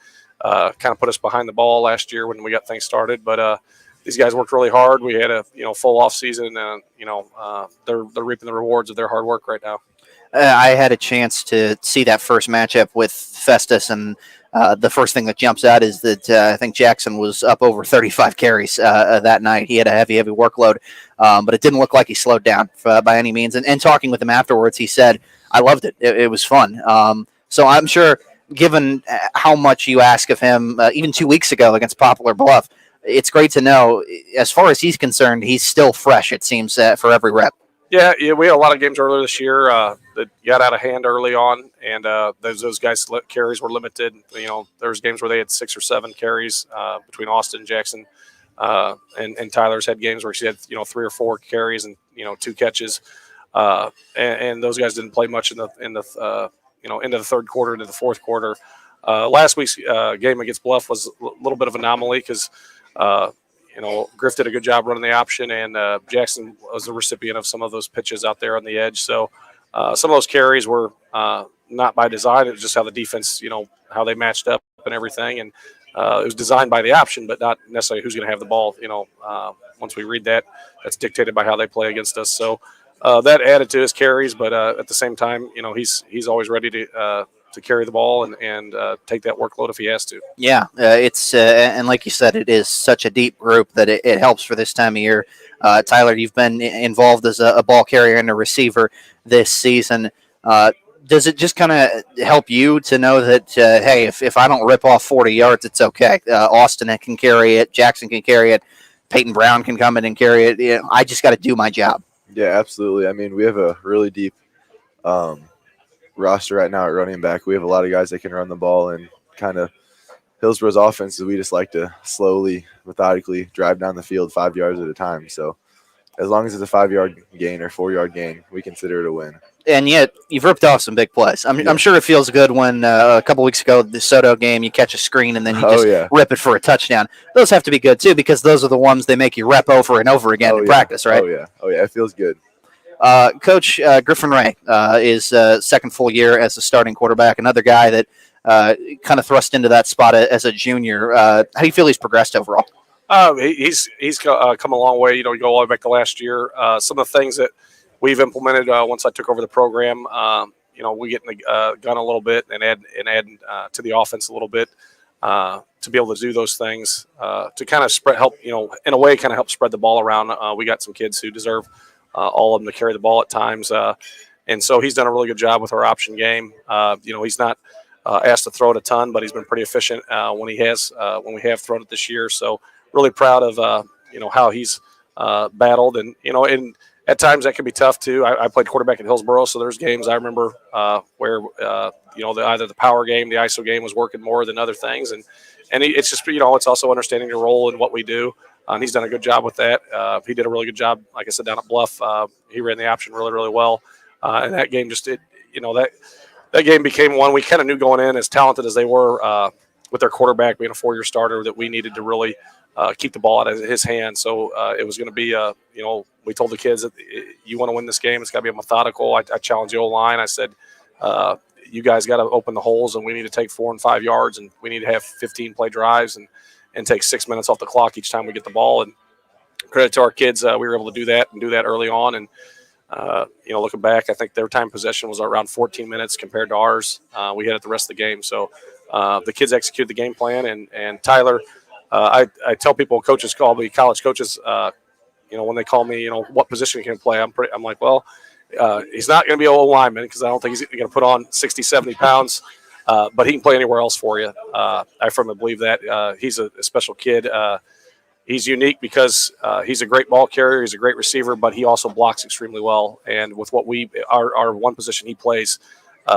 kind of put us behind the ball last year when we got things started. But these guys worked really hard. We had a full off season, and they're reaping the rewards of their hard work right now. I had a chance to see that first matchup with Festus, and the first thing that jumps out is that I think Jackson was up over 35 carries that night. He had a heavy workload, but it didn't look like he slowed down by any means. And talking with him afterwards, he said, "I loved it. It was fun." So I'm sure, given how much you ask of him, even 2 weeks ago against Poplar Bluff, it's great to know, as far as he's concerned, he's still fresh, it seems, for every rep. Yeah, we had a lot of games earlier this year that got out of hand early on, and those guys' carries were limited. There was games where they had 6 or 7 carries between Austin, Jackson, and Tyler's had games where he had 3 or 4 carries and 2 catches, and those guys didn't play much in the into the third quarter, into the fourth quarter. Last week's game against Bluff was a little bit of an anomaly because Griff did a good job running the option, and Jackson was the recipient of some of those pitches out there on the edge. So some of those carries were not by design. It was just how the defense, how they matched up and everything. And it was designed by the option, but not necessarily who's going to have the ball. Once we read that, that's dictated by how they play against us. So that added to his carries, but at the same time, he's always ready to carry the ball and take that workload if he has to. Yeah, it's and like you said, it is such a deep group that it helps for this time of year. Tyler, you've been involved as a ball carrier and a receiver this season. Does it just kind of help you to know that, hey, if I don't rip off 40 yards, it's okay. Austin can carry it. Jackson can carry it. Peyton Brown can come in and carry it. I just got to do my job. Yeah, absolutely. I mean, we have a really deep roster right now at running back. We have a lot of guys that can run the ball, and kind of Hillsboro's offense is we just like to slowly, methodically drive down the field 5 yards at a time. So as long as it's a 5-yard gain or 4-yard gain, we consider it a win. And yet you've ripped off some big plays. I'm sure it feels good when a couple weeks ago, the Soto game, you catch a screen and then you just rip it for a touchdown. Those have to be good too, because those are the ones they make you rep over and over again in practice, right? Oh yeah, it feels good. Coach Griffin Ray is second full year as a starting quarterback. Another guy that kind of thrust into that spot as a junior. How do you feel he's progressed overall? He's come a long way. You go all the way back to last year. Some of the things that we've implemented once I took over the program, we get in the gun a little bit and add to the offense a little bit to be able to do those things to kind of help in a way kind of help spread the ball around. We got some kids who deserve all of them to carry the ball at times, and so he's done a really good job with our option game. He's not asked to throw it a ton, but he's been pretty efficient when we have thrown it this year. So really proud of how he's battled, and at times that can be tough too. I played quarterback at Hillsboro, so there's games I remember where either the power game, the ISO game was working more than other things, and it's just it's also understanding the role in what we do. And he's done a good job with that. He did a really good job, like I said, down at Bluff. He ran the option really, really well, and that game that game became one we kind of knew going in, as talented as they were. with their quarterback being a 4-year starter, that we needed to really keep the ball out of his hand. So it was going to be, we told the kids that you want to win this game, it's got to be a methodical. I challenged the O-line. I said, you guys got to open the holes, and we need to take 4 and 5 yards, and we need to have 15 play drives and take 6 minutes off the clock each time we get the ball. And credit to our kids, we were able to do that early on. And looking back, I think their time possession was around 14 minutes compared to ours. We had it the rest of the game. So the kids executed the game plan. And Tyler, I tell people, coaches call me, college coaches, when they call me, what position can he play? I'm like, well, he's not going to be an old lineman because I don't think he's going to put on 60, 70 pounds, but he can play anywhere else for you. I firmly believe that. He's a special kid. He's unique because he's a great ball carrier. He's a great receiver, but he also blocks extremely well. And with what our one position he plays,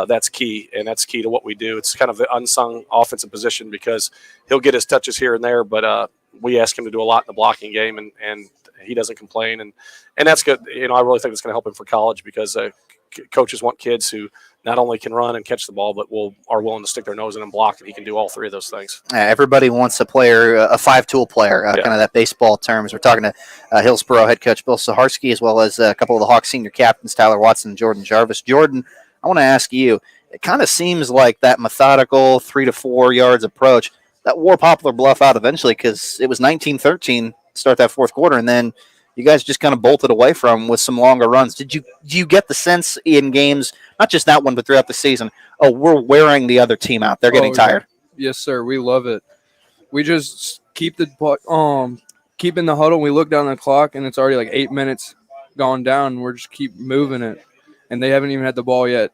that's key, and that's key to what we do. It's kind of the unsung offensive position because he'll get his touches here and there, but we ask him to do a lot in the blocking game, and he doesn't complain, and that's good. I really think it's going to help him for college because coaches want kids who not only can run and catch the ball, but are willing to stick their nose in and block, and he can do all 3 of those things. Everybody wants a player, a 5-tool player, kind of that baseball terms. We're talking to Hillsboro head coach Bill Saharsky, as well as a couple of the Hawks senior captains, Tyler Watson and Jordan Jarvis. Jordan, I want to ask you, it kind of seems like that methodical 3 to 4 yards approach that wore Poplar Bluff out eventually because it was 19-13 to start that fourth quarter, and then you guys just kind of bolted away from with some longer runs. Do you get the sense in games, not just that one, but throughout the season, we're wearing the other team out? They're getting tired. Yes, sir. We love it. We just keep in the huddle. We look down the clock, and it's already like 8 minutes gone down. We're just keep moving it, and they haven't even had the ball yet.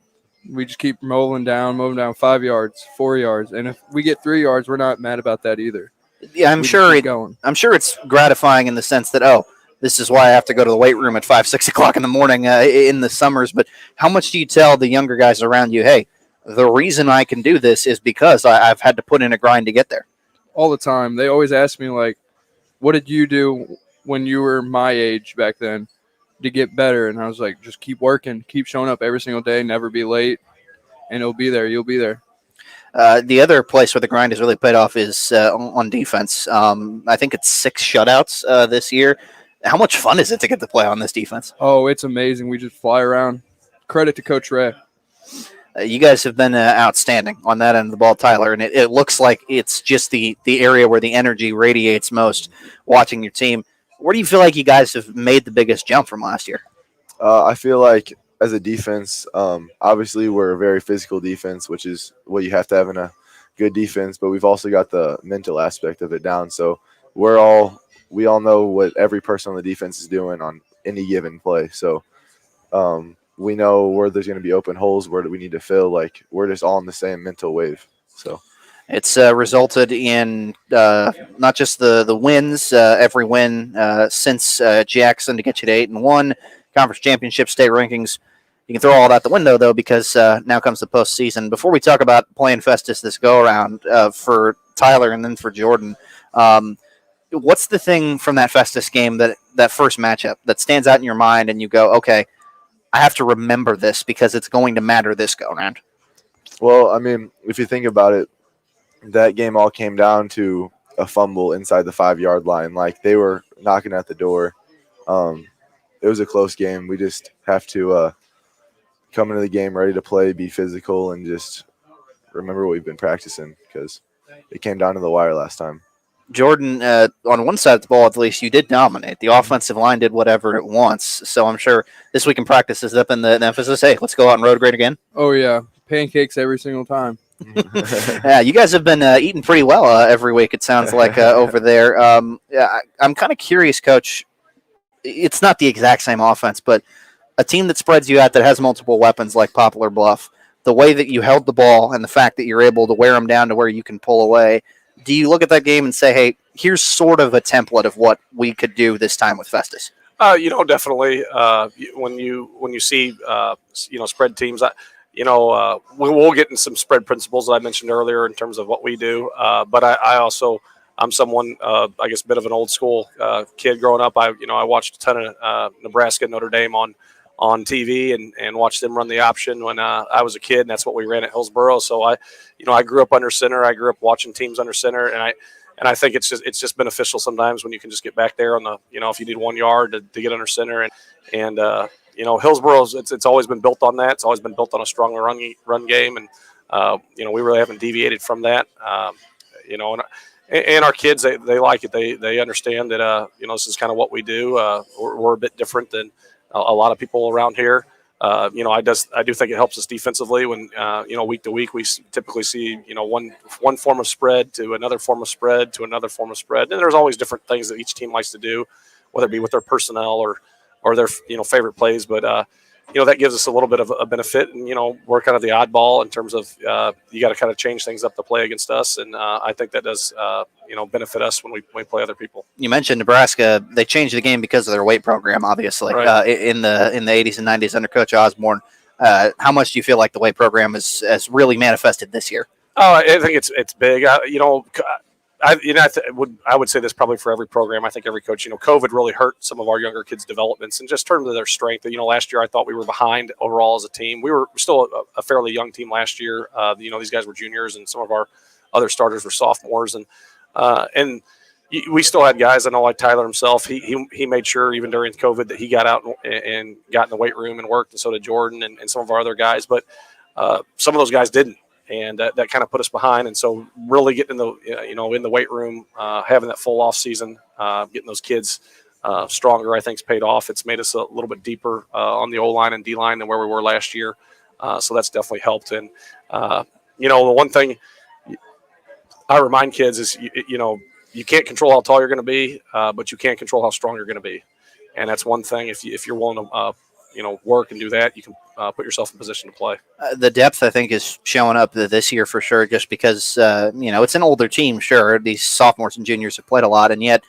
We just keep moving down 5 yards, 4 yards, and if we get 3 yards, we're not mad about that either. Yeah, I'm sure it's gratifying in the sense that, this is why I have to go to the weight room at 5, 6 o'clock in the morning in the summers. But how much do you tell the younger guys around you, hey, the reason I can do this is because I've had to put in a grind to get there? All the time. They always ask me, like, what did you do when you were my age back then to get better? And I was like, just keep working, keep showing up every single day, never be late, and it'll be there. You'll be there. The other place where the grind has really paid off is on defense. I think it's 6 shutouts this year. How much fun is it to get to play on this defense? Oh, it's amazing. We just fly around. Credit to Coach Ray. You guys have been outstanding on that end of the ball, Tyler, and it looks like it's just the area where the energy radiates most watching your team. Where do you feel like you guys have made the biggest jump from last year? I feel like as a defense, obviously we're a very physical defense, which is what you have to have in a good defense, but we've also got the mental aspect of it down. So we all know what every person on the defense is doing on any given play. So we know where there's going to be open holes, where do we need to fill. Like, we're just all in the same mental wave. So it's resulted in not just the wins, every win since Jackson to get you to 8-1, conference championship, state rankings. You can throw all that out the window, though, because now comes the postseason. Before we talk about playing Festus this go-around for Tyler and then for Jordan, what's the thing from that Festus game, that first matchup, that stands out in your mind and you go, okay, I have to remember this because it's going to matter this go-around? Well, I mean, if you think about it, that game all came down to a fumble inside the 5-yard line. Like, they were knocking at the door. It was a close game. We just have to come into the game ready to play, be physical, and just remember what we've been practicing because it came down to the wire last time. Jordan, on one side of the ball, at least, you did dominate. The offensive line did whatever it wants. So I'm sure this week in practice is up in the emphasis. Hey, let's go out and road grade again. Oh, yeah. Pancakes every single time. Yeah, you guys have been eating pretty well every week, it sounds like, over there. I'm kind of curious, Coach. It's not the exact same offense, but a team that spreads you out, that has multiple weapons like Poplar Bluff, the way that you held the ball and the fact that you're able to wear them down to where you can pull away, do you look at that game and say, hey, here's sort of a template of what we could do this time with Festus? Definitely. When you see, spread teams, we'll get in some spread principles that I mentioned earlier in terms of what we do. But I'm someone, I guess, a bit of an old school kid growing up. I watched a ton of Nebraska, Notre Dame on on TV and watch them run the option when I was a kid, and that's what we ran at Hillsboro. So I grew up under center. I grew up watching teams under center, and I think it's just beneficial sometimes when you can just get back there on the, if you need 1 yard to get under center. And Hillsboro's, it's always been built on that. It's always been built on a strong run game. And, we really haven't deviated from that. And our kids, they like it. They understand that, this is kind of what we do. We're a bit different than a lot of people around here. I do think it helps us defensively when, week to week, we typically see, one form of spread to another form of spread to another form of spread. And there's always different things that each team likes to do, whether it be with their personnel or their, favorite plays. But, that gives us a little bit of a benefit. And, we're kind of the oddball in terms of you got to kind of change things up to play against us. And I think that does, benefit us when we play other people. You mentioned Nebraska. They changed the game because of their weight program, obviously, right. In the 80s and 90s under Coach Osborne. How much do you feel like the weight program has really manifested this year? Oh, I think it's big. I would say this probably for every program. I think every coach, COVID really hurt some of our younger kids' developments and just terms of their strength. Last year I thought we were behind overall as a team. We were still a fairly young team last year. These guys were juniors and some of our other starters were sophomores, and we still had guys. I know, like Tyler himself. He made sure even during COVID that he got out and got in the weight room and worked, and so did Jordan and some of our other guys. But some of those guys didn't. And that kind of put us behind. And so really getting in the weight room, having that full off season, getting those kids stronger, I think has paid off. It's made us a little bit deeper on the O-line and D-line than where we were last year. So that's definitely helped. And, the one thing I remind kids is, you can't control how tall you're going to be, but you can control how strong you're going to be. And that's one thing. If you're willing to, work and do that, you can put yourself in position to play. The depth, I think, is showing up this year for sure, just because, it's an older team, sure. These sophomores and juniors have played a lot, and yet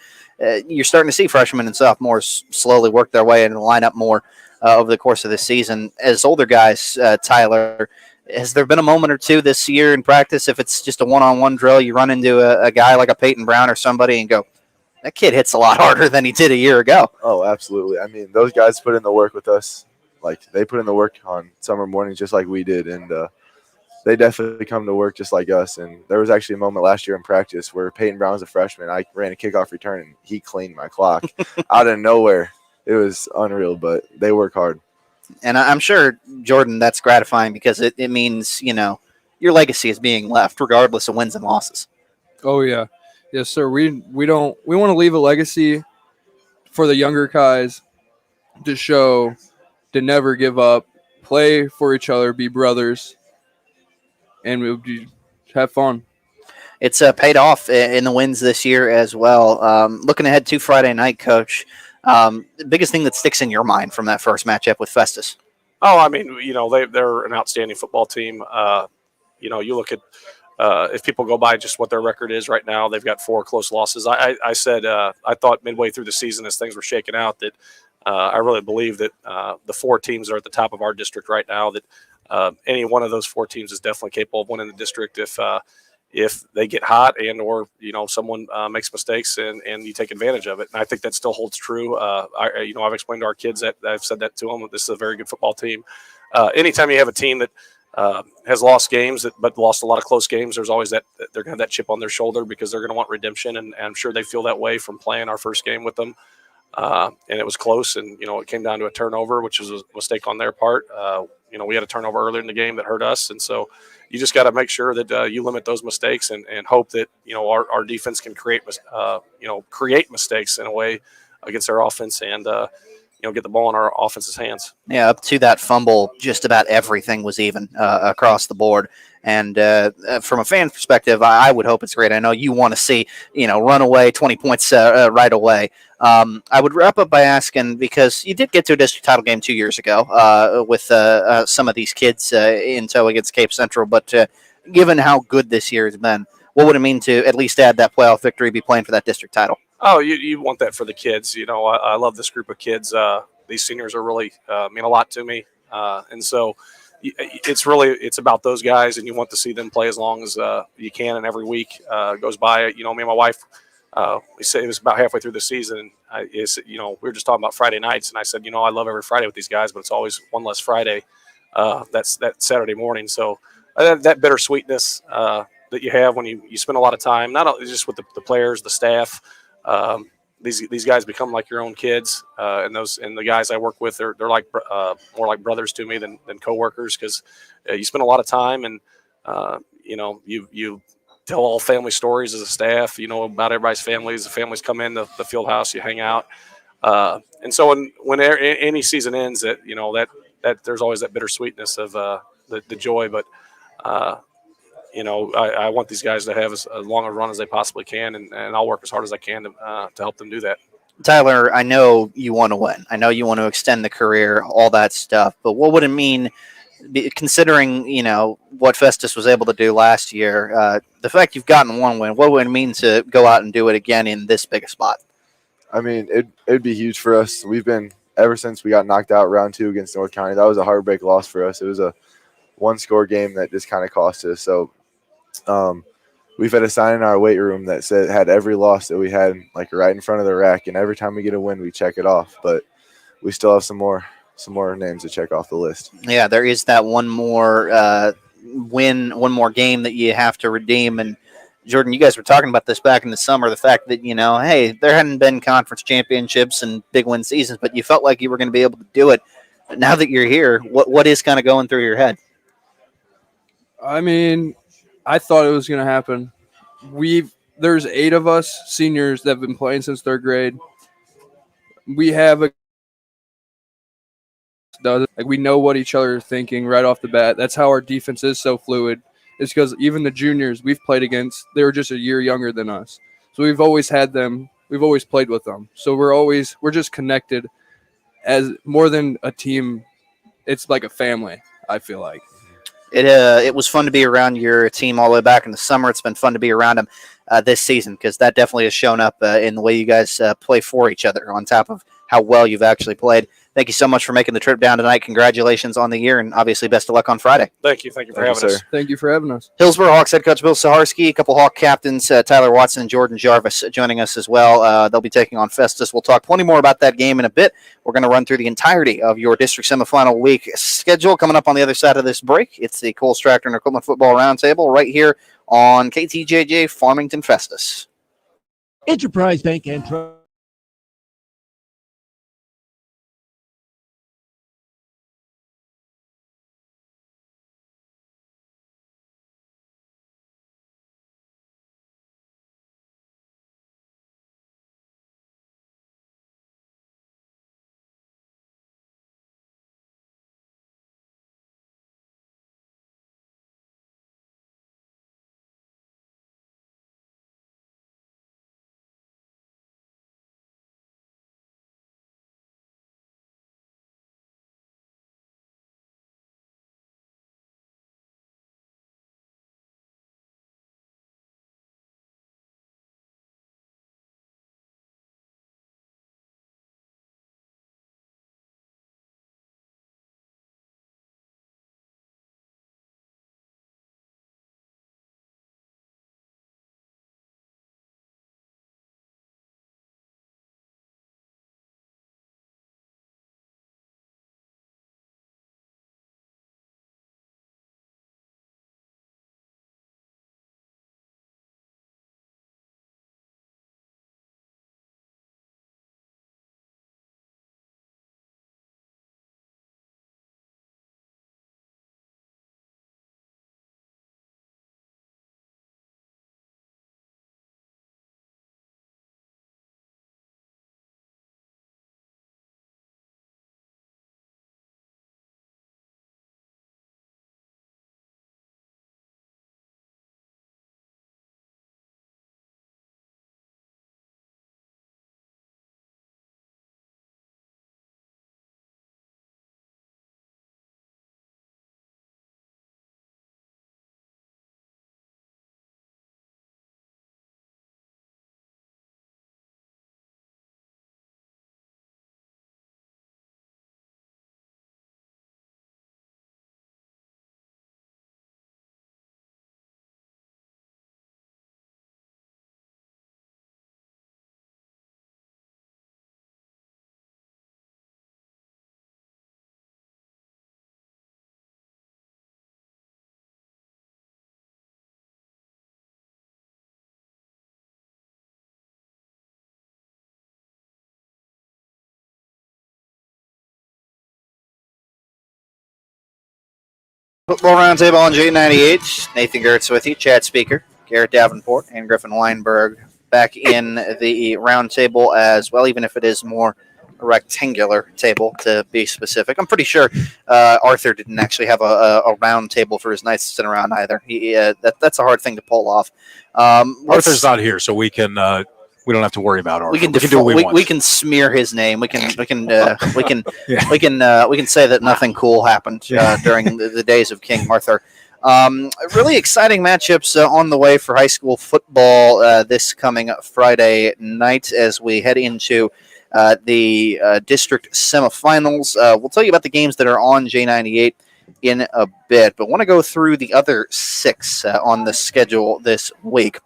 you're starting to see freshmen and sophomores slowly work their way into the lineup more over the course of this season. As older guys, Tyler, has there been a moment or two this year in practice, if it's just a one-on-one drill, you run into a guy like a Peyton Brown or somebody and go, that kid hits a lot harder than he did a year ago? Oh, absolutely. I mean, those guys put in the work with us. Like, they put in the work on summer mornings just like we did, and they definitely come to work just like us. And there was actually a moment last year in practice where Peyton Brown was a freshman. I ran a kickoff return, and he cleaned my clock out of nowhere. It was unreal, but they work hard. And I'm sure, Jordan, that's gratifying because it means, your legacy is being left regardless of wins and losses. Oh, yeah. Yes, sir. We want to leave a legacy for the younger guys to show to never give up, play for each other, be brothers, and we'll have fun. It's paid off in the wins this year as well. Looking ahead to Friday night, Coach, the biggest thing that sticks in your mind from that first matchup with Festus? Oh, I mean, they're an outstanding football team. You look at if people go by just what their record is right now, they've got 4 close losses. I said I thought midway through the season as things were shaking out that I really believe that the 4 teams that are at the top of our district right now, that any one of those 4 teams is definitely capable of winning the district if they get hot and or someone makes mistakes and you take advantage of it. And I think that still holds true. I've explained to our kids that I've said that to them. This is a very good football team. Anytime you have a team that has lost games but lost a lot of close games, there's always that they're going to have that chip on their shoulder because they're going to want redemption, and I'm sure they feel that way from playing our first game with them. And it was close, and it came down to a turnover, which was a mistake on their part. We had a turnover earlier in the game that hurt us, and so you just got to make sure that you limit those mistakes and hope that our defense can create mistakes in a way against our offense and get the ball in our offense's hands. Yeah, up to that fumble, just about everything was even across the board. And from a fan perspective, I would hope it's great. I know you want to see, run away 20 points right away. I would wrap up by asking, because you did get to a district title game 2 years ago with some of these kids in tow against Cape Central. But given how good this year has been, what would it mean to at least add that playoff victory, be playing for that district title? Oh, you want that for the kids. I love this group of kids. These seniors are really mean a lot to me. And so it's about those guys, and you want to see them play as long as you can. And every week goes by, me and my wife, we said it was about halfway through the season. We were just talking about Friday nights, and I said, I love every Friday with these guys, but it's always one less Friday. That's that Saturday morning. So that bittersweetness that you have when you spend a lot of time, not only just with the players, the staff. These guys become like your own kids, and the guys I work with, they're like more like brothers to me than coworkers, because you spend a lot of time, and you tell all family stories as a staff. About everybody's families. The families come in the field house, you hang out, and so when any season ends, that there's always that bittersweetness of the joy, but. I want these guys to have as long a run as they possibly can, and I'll work as hard as I can to help them do that. Tyler, I know you want to win. I know you want to extend the career, all that stuff. But what would it mean, considering what Festus was able to do last year? The fact you've gotten one win, what would it mean to go out and do it again in this big a spot? I mean, it'd be huge for us. We've been ever since we got knocked out round 2 against North County. That was a heartbreak loss for us. It was a one-score game that just kind of cost us. So we've had a sign in our weight room that had every loss that we had like right in front of the rack, and every time we get a win, we check it off. But we still have some more names to check off the list. Yeah, there is that one more one more game that you have to redeem. And Jordan, you guys were talking about this back in the summer, the fact that, hey, there hadn't been conference championships and big win seasons, but you felt like you were going to be able to do it. But now that you're here, what is kind of going through your head? I mean, I thought it was going to happen. There's 8 of us seniors that have been playing since 3rd grade. We have we know what each other is thinking right off the bat. That's how our defense is so fluid. It's because even the juniors we've played against, they were just a year younger than us. So we've always had them. We've always played with them. So we're just connected as more than a team. It's like a family, I feel like. It was fun to be around your team all the way back in the summer. It's been fun to be around them this season, because that definitely has shown up in the way you guys play for each other, on top of how well you've actually played. Thank you so much for making the trip down tonight. Congratulations on the year, and obviously best of luck on Friday. Thank you for having us. Thank you for having us. Hillsboro Hawks head coach Bill Saharsky, a couple Hawk captains, Tyler Watson and Jordan Jarvis, joining us as well. They'll be taking on Festus. We'll talk plenty more about that game in a bit. We're going to run through the entirety of your district semifinal week schedule coming up on the other side of this break. It's the Kohl's Tractor and Equipment Football Roundtable right here on KTJJ Farmington Festus. Enterprise Bank and Trust. Football Roundtable on J98. Nathan Gertz with you, Chad Speaker, Garrett Davenport, and Griffin Weinberg back in the roundtable as well, even if it is more a rectangular table to be specific. I'm pretty sure Arthur didn't actually have a round table for his nights to sit around either. That's a hard thing to pull off. Arthur's not here, so we can we don't have to worry about Arthur. We can do what we want. We can smear his name. We can say that nothing cool happened during the days of King Arthur. Really exciting matchups on the way for high school football this coming Friday night as we head into the district semifinals. We'll tell you about the games that are on J98 in a bit, but want to go through the other 6 on the schedule this week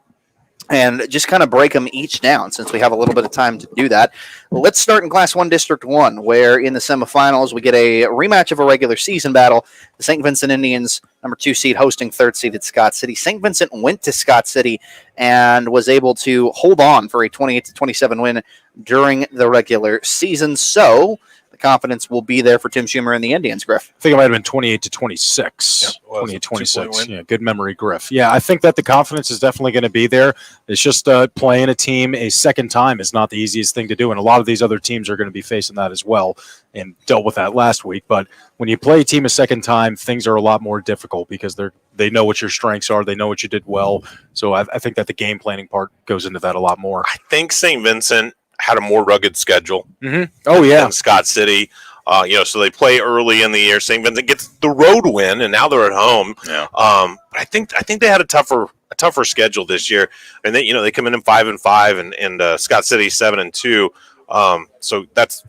and just kind of break them each down since we have a little bit of time to do that. Let's start in Class 1, District 1, where in the semifinals we get a rematch of a regular season battle. The St. Vincent Indians, number 2 seed, hosting 3rd seeded Scott City. St. Vincent went to Scott City and was able to hold on for a 28-27 win during the regular season. So the confidence will be there for Tim Schumer and the Indians, Griff. I think it might have been 28-26. Yeah, 28-26. Yeah, good memory, Griff. Yeah, I think that the confidence is definitely going to be there. It's just playing a team a second time is not the easiest thing to do, and a lot of these other teams are going to be facing that as well and dealt with that last week. But when you play a team a second time, things are a lot more difficult because they know what your strengths are. They know what you did well. So I think that the game planning part goes into that a lot more. I think St. Vincent had a more rugged schedule. Mm-hmm. Oh, yeah. Than Scott City. So they play early in the year. St. Vincent gets the road win, and now they're at home. Yeah. I think they had a tougher schedule this year, and they come in 5-5, and Scott City 7-2. So that's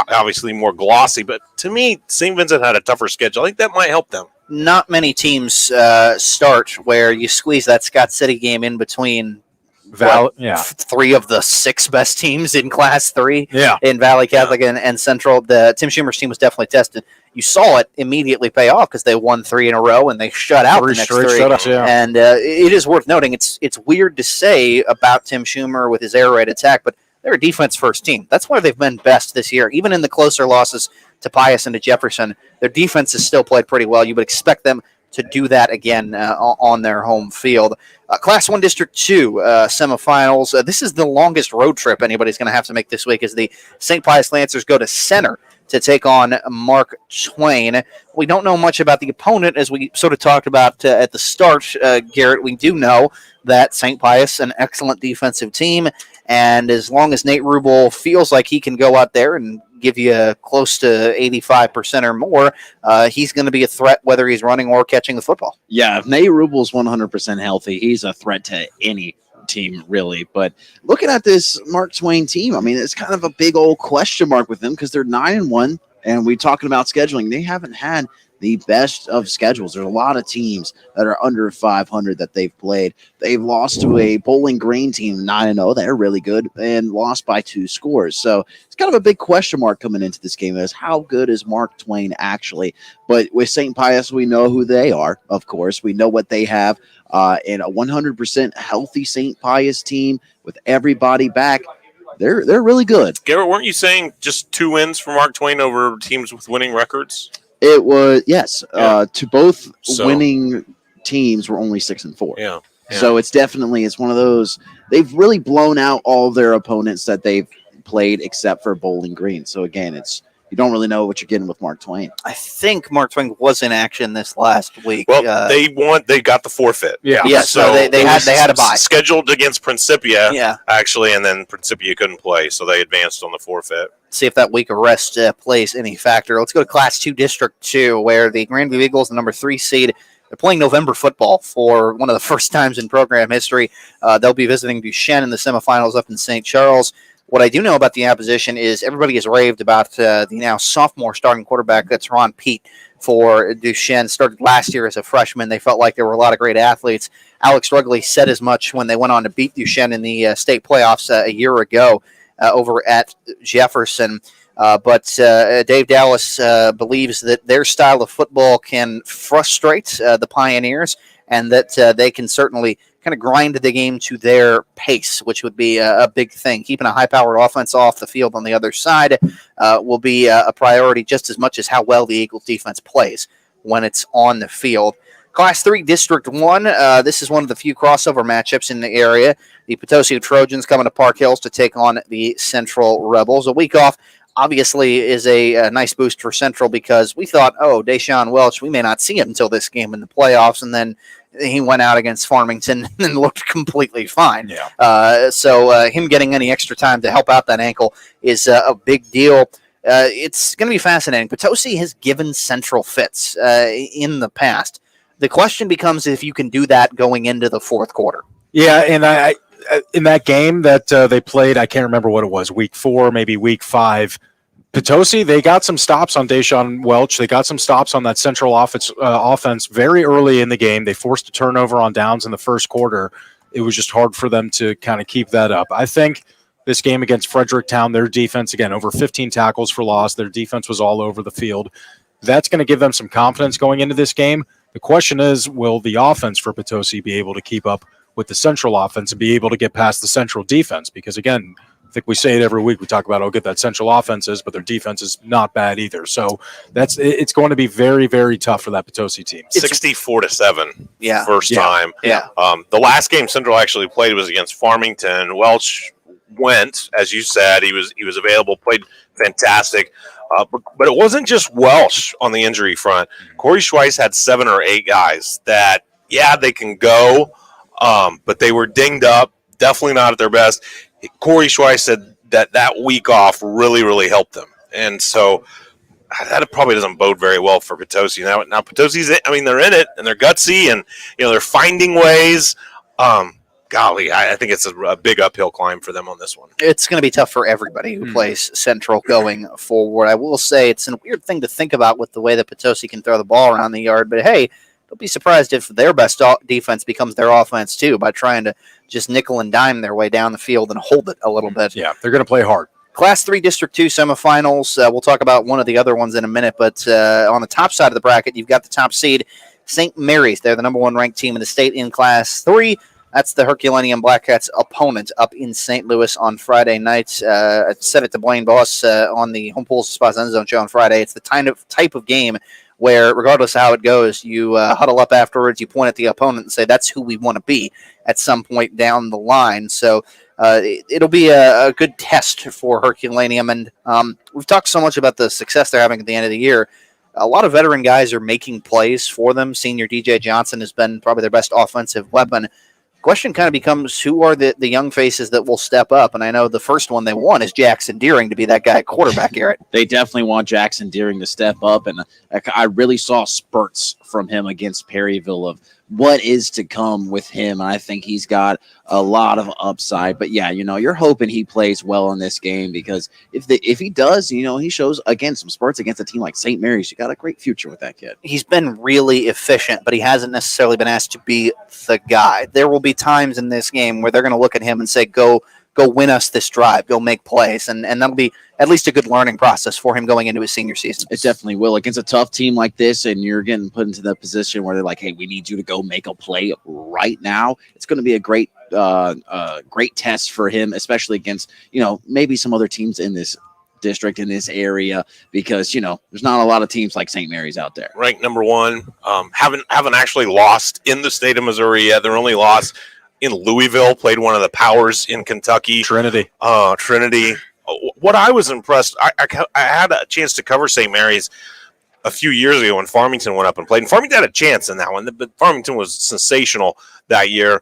obviously more glossy. But to me, St. Vincent had a tougher schedule. I think that might help them. Not many teams start where you squeeze that Scott City game in between. 3 of the 6 best teams in Class 3 in Valley Catholic and Central. The Tim Schumer's team was definitely tested. You saw it immediately pay off because they won 3 in a row and they shut out the next 3. Shutouts, and it is worth noting, it's weird to say about Tim Schumer with his air raid attack, but they're a defense-first team. That's where they've been best this year. Even in the closer losses to Pius and to Jefferson, their defense has still played pretty well. You would expect them to do that again on their home field. Class 1 District 2 semifinals. This is the longest road trip anybody's going to have to make this week as the St. Pius Lancers go to Center to take on Mark Twain. We don't know much about the opponent, as we sort of talked about at the start, Garrett. We do know that St. Pius, an excellent defensive team, and as long as Nate Rubel feels like he can go out there and give you close to 85% or more, he's going to be a threat whether he's running or catching the football. Yeah, if Nate Rubel's 100% healthy, he's a threat to any team, really. But looking at this Mark Twain team, I mean, it's kind of a big old question mark with them because they're 9-1, and we're talking about scheduling. They haven't had the best of schedules. There's a lot of teams that are under 500 that they've played. They've lost to a Bowling Green team, 9-0. They're really good, and lost by 2 scores. So it's kind of a big question mark coming into this game is how good is Mark Twain actually? But with St. Pius, we know who they are, of course. We know what they have. And a 100% healthy St. Pius team with everybody back, they're really good. Garrett, weren't you saying just 2 wins for Mark Twain over teams with winning records? It was, yes. To both winning teams were only 6-4. Yeah. So it's one of those. They've really blown out all of their opponents that they've played except for Bowling Green. So again, you don't really know what you're getting with Mark Twain. I think Mark Twain was in action this last week. Well, they got the forfeit. Yeah. So they had a bye scheduled against Principia. Yeah. Actually, and then Principia couldn't play, so they advanced on the forfeit. See if that week of rest plays any factor. Let's go to Class 2 District 2, where the Grandview Eagles, the number 3 seed, they're playing November football for one of the first times in program history. They'll be visiting Duchesne in the semifinals up in St. Charles. What I do know about the opposition is everybody has raved about the now sophomore starting quarterback. That's Ron Pete for Duchesne. Started last year as a freshman. They felt like there were a lot of great athletes. Alex Rugley said as much when they went on to beat Duchesne in the state playoffs a year ago over at Jefferson. But Dave Dallas believes that their style of football can frustrate the Pioneers and that they can certainly kind of grind the game to their pace, which would be a big thing. Keeping a high-powered offense off the field on the other side will be a priority just as much as how well the Eagles defense plays. when it's on the field. Class 3 District 1, this is one of the few crossover matchups in the area. The Potosi Trojans coming to Park Hills to take on the Central Rebels. A week off obviously is a nice boost for Central because we thought, Deshaun Welch, we may not see him until this game in the playoffs, and then he went out against Farmington and looked completely fine. Yeah. So him getting any extra time to help out that ankle is a big deal. It's going to be fascinating. Potosi has given Central fits in the past. The question becomes if you can do that going into the fourth quarter. Yeah, and I in that game that they played, I can't remember what it was, week 4, maybe week 5, Potosi, they got some stops on Deshaun Welch. They got some stops on that Central offense very early in the game. They forced a turnover on downs in the first quarter. It was just hard for them to kind of keep that up. I think this game against Fredericktown, their defense, again, over 15 tackles for loss. Their defense was all over the field. That's going to give them some confidence going into this game. The question is, will the offense for Potosi be able to keep up with the Central offense and be able to get past the Central defense? Because, again, I think we say it every week. We talk about how good that Central offense is, but their defense is not bad either. So it's going to be very, very tough for that Potosi team. 64-7. Yeah. First time. Yeah. The last game Central actually played was against Farmington. Welch went, as you said, he was available, played fantastic. But it wasn't just Welsh on the injury front. Corey Schweiss had 7 or 8 guys that, they can go, but they were dinged up, definitely not at their best. Corey Schweiss said that week off really, really helped them. And so that probably doesn't bode very well for Potosi. Now Potosi's, they're in it, and they're gutsy, and, they're finding ways. Golly, I think it's a big uphill climb for them on this one. It's going to be tough for everybody who plays Central going forward. I will say it's a weird thing to think about with the way that Potosi can throw the ball around the yard, but hey, don't be surprised if their best defense becomes their offense too by trying to just nickel and dime their way down the field and hold it a little bit. Yeah, they're going to play hard. Class 3 District 2 semifinals. We'll talk about one of the other ones in a minute, but on the top side of the bracket, you've got the top seed, St. Mary's. They're the number 1 ranked team in the state in Class 3. That's the Herculaneum Blackcats' opponent up in St. Louis on Friday night. I said it to Blaine Boss on the Home Pools Spots End Zone show on Friday. It's the type of game where, regardless of how it goes, you huddle up afterwards, you point at the opponent and say, that's who we want to be at some point down the line. So it'll be a good test for Herculaneum. And we've talked so much about the success they're having at the end of the year. A lot of veteran guys are making plays for them. Senior DJ Johnson has been probably their best offensive weapon. Question kind of becomes, who are the young faces that will step up? And I know the first one they want is Jackson Deering to be that guy at quarterback, Garrett. They definitely want Jackson Deering to step up, and I really saw spurts from him against Perryville of what is to come with him. I think he's got a lot of upside. But yeah, you're hoping he plays well in this game, because if he does, he shows again some spurts against a team like St. Mary's. You got a great future with that kid. He's been really efficient, but he hasn't necessarily been asked to be the guy. There will be times in this game where they're going to look at him and say, go win us this drive, go make plays. And that'll be at least a good learning process for him going into his senior season. It definitely will. Against a tough team like this, and you're getting put into the position where they're like, hey, we need you to go make a play right now. It's going to be a great test for him, especially against, maybe some other teams in this district, in this area, because, there's not a lot of teams like St. Mary's out there. Ranked number 1, haven't actually lost in the state of Missouri yet. They're only lost in Louisville, played one of the powers in Kentucky. Trinity. What I was impressed, I had a chance to cover St. Mary's a few years ago when Farmington went up and played. And Farmington had a chance in that one, but Farmington was sensational that year.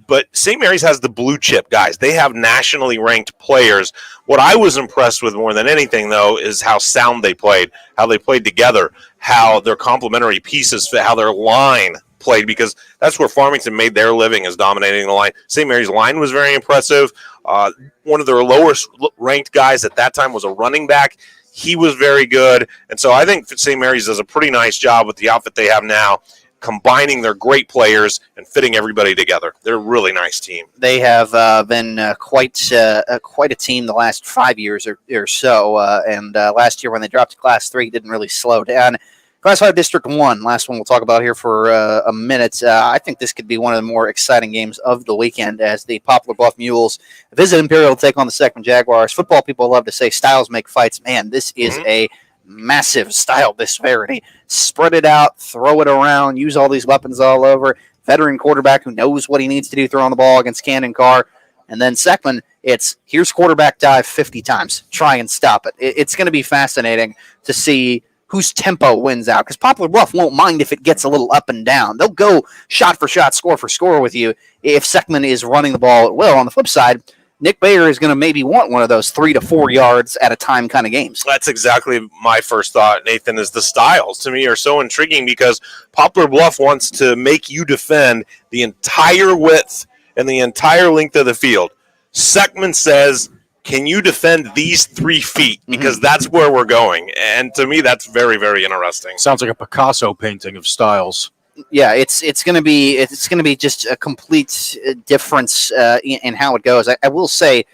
But St. Mary's has the blue chip guys. They have nationally ranked players. What I was impressed with more than anything, though, is how sound they played, how they played together, how their complementary pieces fit, how their line played, because that's where Farmington made their living, is dominating the line. St. Mary's line was very impressive. One of their lowest ranked guys at that time was a running back. He was very good. And so I think St. Mary's does a pretty nice job with the outfit they have now, combining their great players and fitting everybody together. They're a really nice team. They have been quite a team the last 5 years or so. And last year when they dropped to Class 3, didn't really slow down. Class 5 District 1, last one we'll talk about here for a minute. I think this could be one of the more exciting games of the weekend as the Poplar Bluff Mules visit Imperial to take on the Seckman Jaguars. Football people love to say styles make fights. Man, this is a massive style disparity. Spread it out, throw it around, use all these weapons all over. Veteran quarterback who knows what he needs to do throwing the ball against Cannon Carr. And then Seckman, it's here's quarterback dive 50 times. Try and stop it. It's going to be fascinating to see whose tempo wins out, because Poplar Bluff won't mind if it gets a little up and down. They'll go shot for shot, score for score with you if Seckman is running the ball at will. On the flip side, Nick Bayer is going to maybe want one of those 3 to 4 yards at a time kind of games. That's exactly my first thought, Nathan, is the styles to me are so intriguing because Poplar Bluff wants to make you defend the entire width and the entire length of the field. Seckman says, can you defend these 3 feet? Because that's where we're going. And to me, that's very, very interesting. Sounds like a Picasso painting of styles. Yeah, it's going to be just a complete difference in how it goes. I will say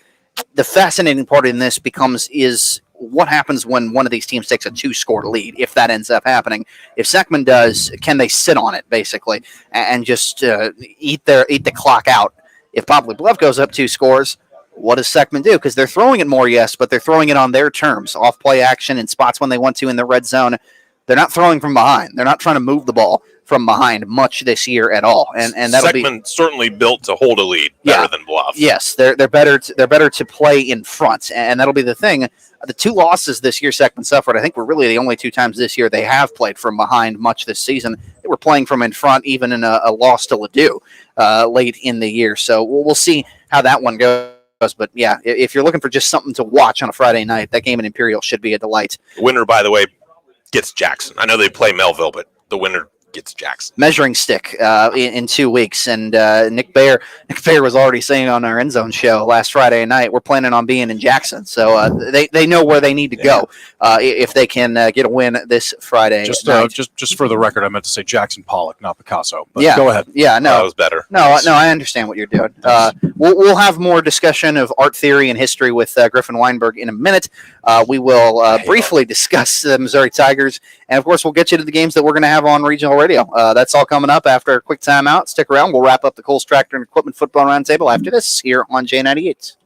the fascinating part in this is what happens when one of these teams takes a 2-score lead, if that ends up happening. If Seckman does, can they sit on it, basically, and just eat the clock out? If Poplar Bluff goes up 2 scores, what does Seckman do? Because they're throwing it more, yes, but they're throwing it on their terms, off-play action in spots when they want to in the red zone. They're not throwing from behind. They're not trying to move the ball from behind much this year at all, and that'll Seckman certainly built to hold a lead better than Bluff. Yes, they're better to play in front, and that'll be the thing. The 2 losses this year Seckman suffered, I think, were really the only 2 times this year they have played from behind much this season. They were playing from in front, even in a loss to Ladue late in the year. So we'll see how that one goes. But yeah, if you're looking for just something to watch on a Friday night, that game in Imperial should be a delight. The winner, by the way, gets Jackson. I know they play Melville, but the winner gets Jackson. Measuring stick in 2 weeks, and Nick Bayer was already saying on our End Zone show last Friday night, we're planning on being in Jackson, so they know where they need to go if they can get a win this Friday. Just for the record, I meant to say Jackson Pollock, not Picasso. But yeah, go ahead. Yeah, no, that was better. No, I understand what you're doing. We'll have more discussion of art theory and history with Griffin Weinberg in a minute. We will briefly discuss the Missouri Tigers, and of course, we'll get you to the games that we're going to have on regional radio. That's all coming up after a quick timeout. Stick around. We'll wrap up the Coles Tractor and Equipment Football Roundtable after this here on J98.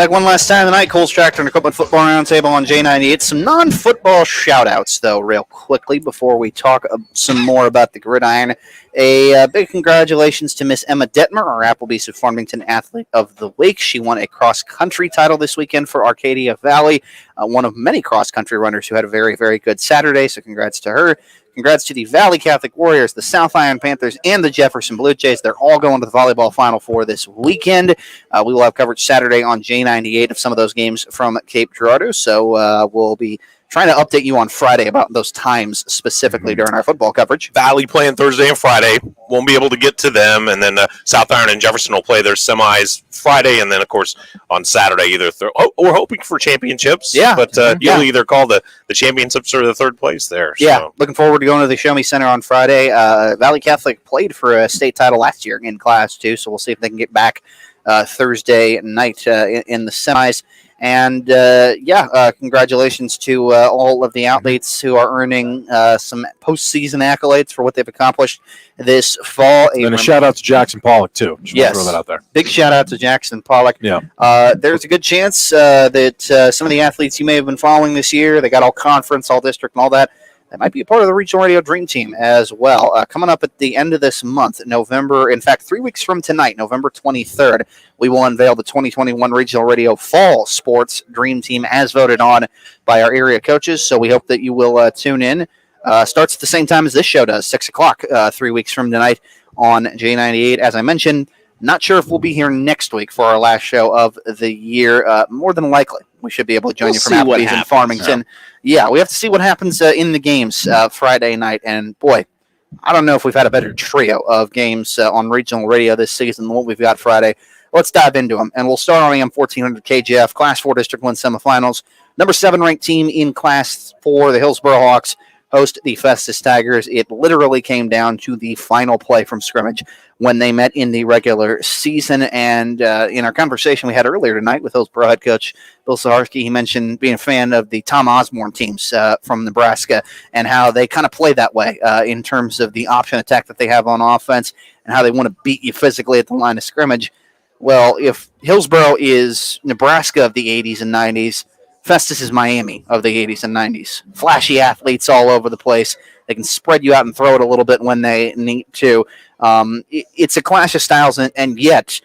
Back one last time tonight, Coles Tractor and Equipment Football Roundtable on J98. Some non-football shout-outs, though, real quickly before we talk some more about the gridiron. A big congratulations to Miss Emma Detmer, our Applebee's of Farmington Athlete of the Week. She won a cross-country title this weekend for Arcadia Valley, one of many cross-country runners who had a very, very good Saturday, so congrats to her. Congrats to the Valley Catholic Warriors, the South Iron Panthers, and the Jefferson Blue Jays. They're all going to the volleyball Final Four this weekend. We will have coverage Saturday on J98 of some of those games from Cape Girardeau, so we'll be trying to update you on Friday about those times specifically during our football coverage. Valley playing Thursday and Friday. Won't be able to get to them. And then South Iron and Jefferson will play their semis Friday. And then, of course, on Saturday, we're hoping for championships. Yeah. But you'll either call the championships or the third place there. So. Yeah, looking forward to going to the Show Me Center on Friday. Valley Catholic played for a state title last year in Class 2, so we'll see if they can get back Thursday night in the semis. And, congratulations to all of the athletes who are earning some postseason accolades for what they've accomplished this fall. And a shout-out to Jackson Pollock, too. Just want to throw that out there. Big shout-out to Jackson Pollock. Yeah. There's a good chance that some of the athletes you may have been following this year, they got all conference, all district, and all that, they might be a part of the Regional Radio Dream Team as well. Coming up at the end of this month, November, in fact, 3 weeks from tonight, November 23rd, we will unveil the 2021 Regional Radio Fall Sports Dream Team as voted on by our area coaches. So we hope that you will tune in. Starts at the same time as this show does, 6 o'clock, 3 weeks from tonight on J98. As I mentioned, not sure if we'll be here next week for our last show of the year. More than likely, we should be able to join you from Applebee's in Farmington. Yeah, we have to see what happens in the games Friday night. And, boy, I don't know if we've had a better trio of games on regional radio this season than what we've got Friday. Let's dive into them. And we'll start on AM 1400 KGF, Class 4 District 1 semifinals. Number 7 ranked team in Class 4, the Hillsboro Hawks, host the Festus Tigers. It literally came down to the final play from scrimmage when they met in the regular season. And in our conversation we had earlier tonight with Hillsboro head coach Bill Saharsky, he mentioned being a fan of the Tom Osborne teams from Nebraska and how they kind of play that way in terms of the option attack that they have on offense and how they want to beat you physically at the line of scrimmage. Well, if Hillsboro is Nebraska of the 80s and 90s, Festus is Miami of the 80s and 90s. Flashy athletes all over the place. They can spread you out and throw it a little bit when they need to. It's a clash of styles, and yet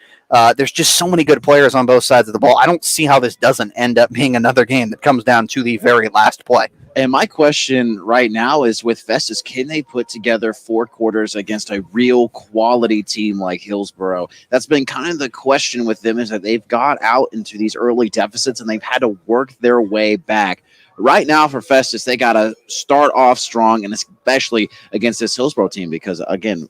there's just so many good players on both sides of the ball. I don't see how this doesn't end up being another game that comes down to the very last play. And my question right now is with Festus, can they put together 4 quarters against a real quality team like Hillsboro? That's been kind of the question with them, is that they've got out into these early deficits and they've had to work their way back. Right now for Festus, they got to start off strong, and especially against this Hillsboro team because, again,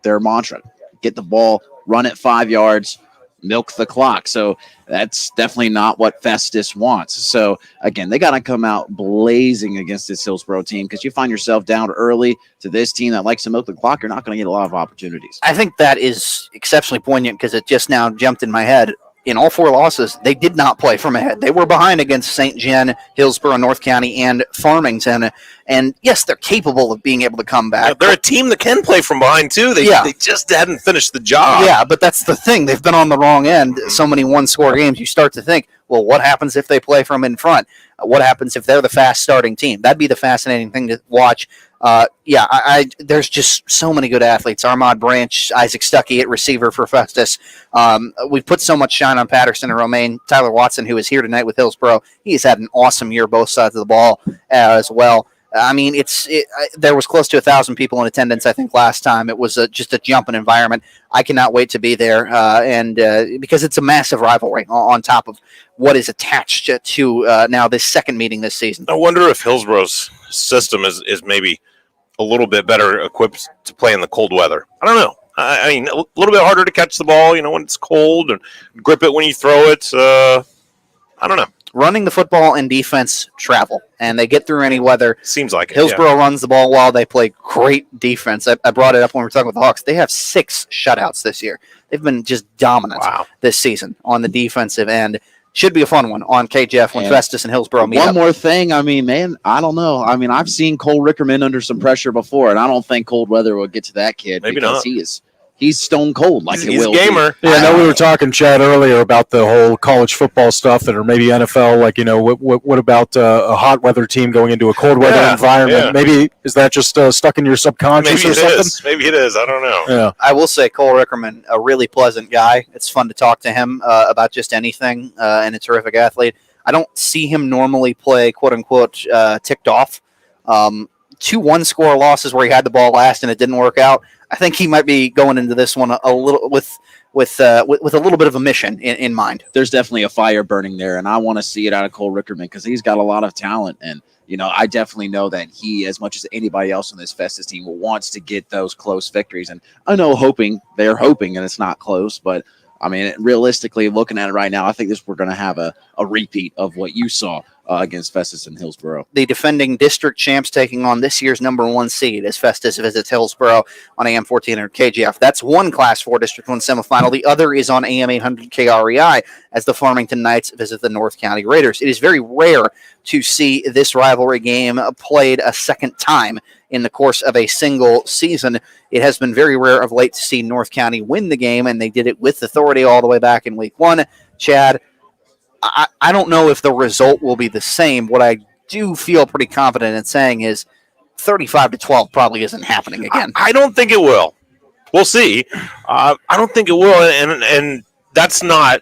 their mantra, get the ball, run it 5 yards, milk the clock. So that's definitely not what Festus wants. So again, they got to come out blazing against this Hillsboro team because you find yourself down early to this team that likes to milk the clock, you're not going to get a lot of opportunities. I think that is exceptionally poignant because it just now jumped in my head. In all 4 losses, they did not play from ahead. They were behind against St. Gen, Hillsboro, North County, and Farmington. And yes, they're capable of being able to come back. Yeah, they're a team that can play from behind, too. They just hadn't finished the job. Yeah, but that's the thing. They've been on the wrong end. So many one-score games, you start to think, well, what happens if they play from in front? What happens if they're the fast starting team? That'd be the fascinating thing to watch. There's just so many good athletes. Armand Branch, Isaac Stuckey at receiver for Festus. We've put so much shine on Patterson and Romaine. Tyler Watson, who is here tonight with Hillsboro, he's had an awesome year both sides of the ball as well. I mean, there was close to 1,000 people in attendance, I think, last time. It was just a jumping environment. I cannot wait to be there, because it's a massive rivalry on top of what is attached to now this second meeting this season. I wonder if Hillsboro's system is maybe a little bit better equipped to play in the cold weather. I don't know. I mean, a little bit harder to catch the ball, when it's cold, and grip it when you throw it. I don't know. Running the football and defense travel, and they get through any weather. Seems like it. Hillsboro runs the ball well. They play great defense. I brought it up when we were talking with the Hawks. They have 6 shutouts this year. They've been just dominant this season on the defensive end. Should be a fun one on KJF when Festus and Hillsboro meet up. One more thing, I mean, man, I don't know. I mean, I've seen Cole Rickerman under some pressure before, and I don't think cold weather will get to that kid. Maybe because not. he's stone cold like He's it will a gamer. Yeah, I know we were talking, Chad, earlier about the whole college football stuff or maybe NFL. Like, what about a hot weather team going into a cold weather environment? Yeah. Maybe is that just stuck in your subconscious or something? Maybe it is. I don't know. Yeah. I will say Cole Rickerman, a really pleasant guy. It's fun to talk to him about just anything, and a terrific athlete. I don't see him normally play quote unquote ticked off. 2 one-score losses where he had the ball last and it didn't work out. I think he might be going into this one a little with a little bit of a mission in mind. There's definitely a fire burning there, and I want to see it out of Cole Rickerman because he's got a lot of talent. And, I definitely know that he, as much as anybody else on this Festus team, wants to get those close victories. And I know they're hoping, and it's not close, but I mean, realistically, looking at it right now, I think we're going to have a repeat of what you saw against Festus and Hillsboro. The defending district champs taking on this year's #1 seed as Festus visits Hillsboro on AM 1400 KGF. That's one Class 4 District 1 semifinal. The other is on AM 800 KREI as the Farmington Knights visit the North County Raiders. It is very rare to see this rivalry game played a second time in the course of a single season. It has been very rare of late to see North County win the game, and they did it with authority all the way back in week 1. Chad, I don't know if the result will be the same. What I do feel pretty confident in saying is 35-12 probably isn't happening again. I don't think it will. We'll see. I don't think it will, and that's not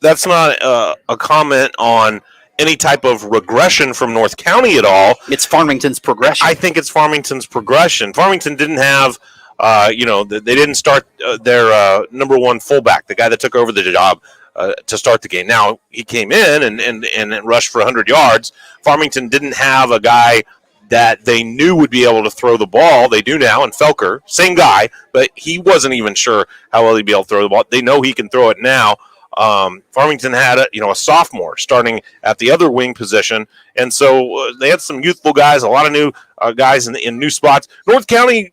a comment on any type of regression from North County at all. It's Farmington's progression. I think it's Farmington's progression. Farmington didn't have, they didn't start their #1 fullback, the guy that took over the job to start the game. Now, he came in and rushed for 100 yards. Farmington didn't have a guy that they knew would be able to throw the ball. They do now, and Felker, same guy, but he wasn't even sure how well he'd be able to throw the ball. They know he can throw it now. Farmington had a sophomore starting at the other wing position, and so they had some youthful guys, a lot of new guys in new spots. North County,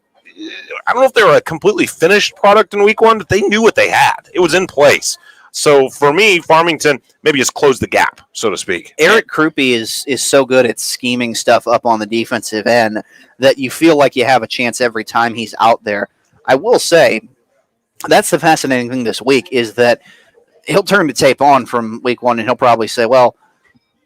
I don't know if they were a completely finished product in week 1, but they knew what they had. It was in place. So for me, Farmington maybe just closed the gap, so to speak. Eric Krupe is so good at scheming stuff up on the defensive end that you feel like you have a chance every time he's out there. I will say that's the fascinating thing this week is that he'll turn the tape on from week 1 and he'll probably say, well,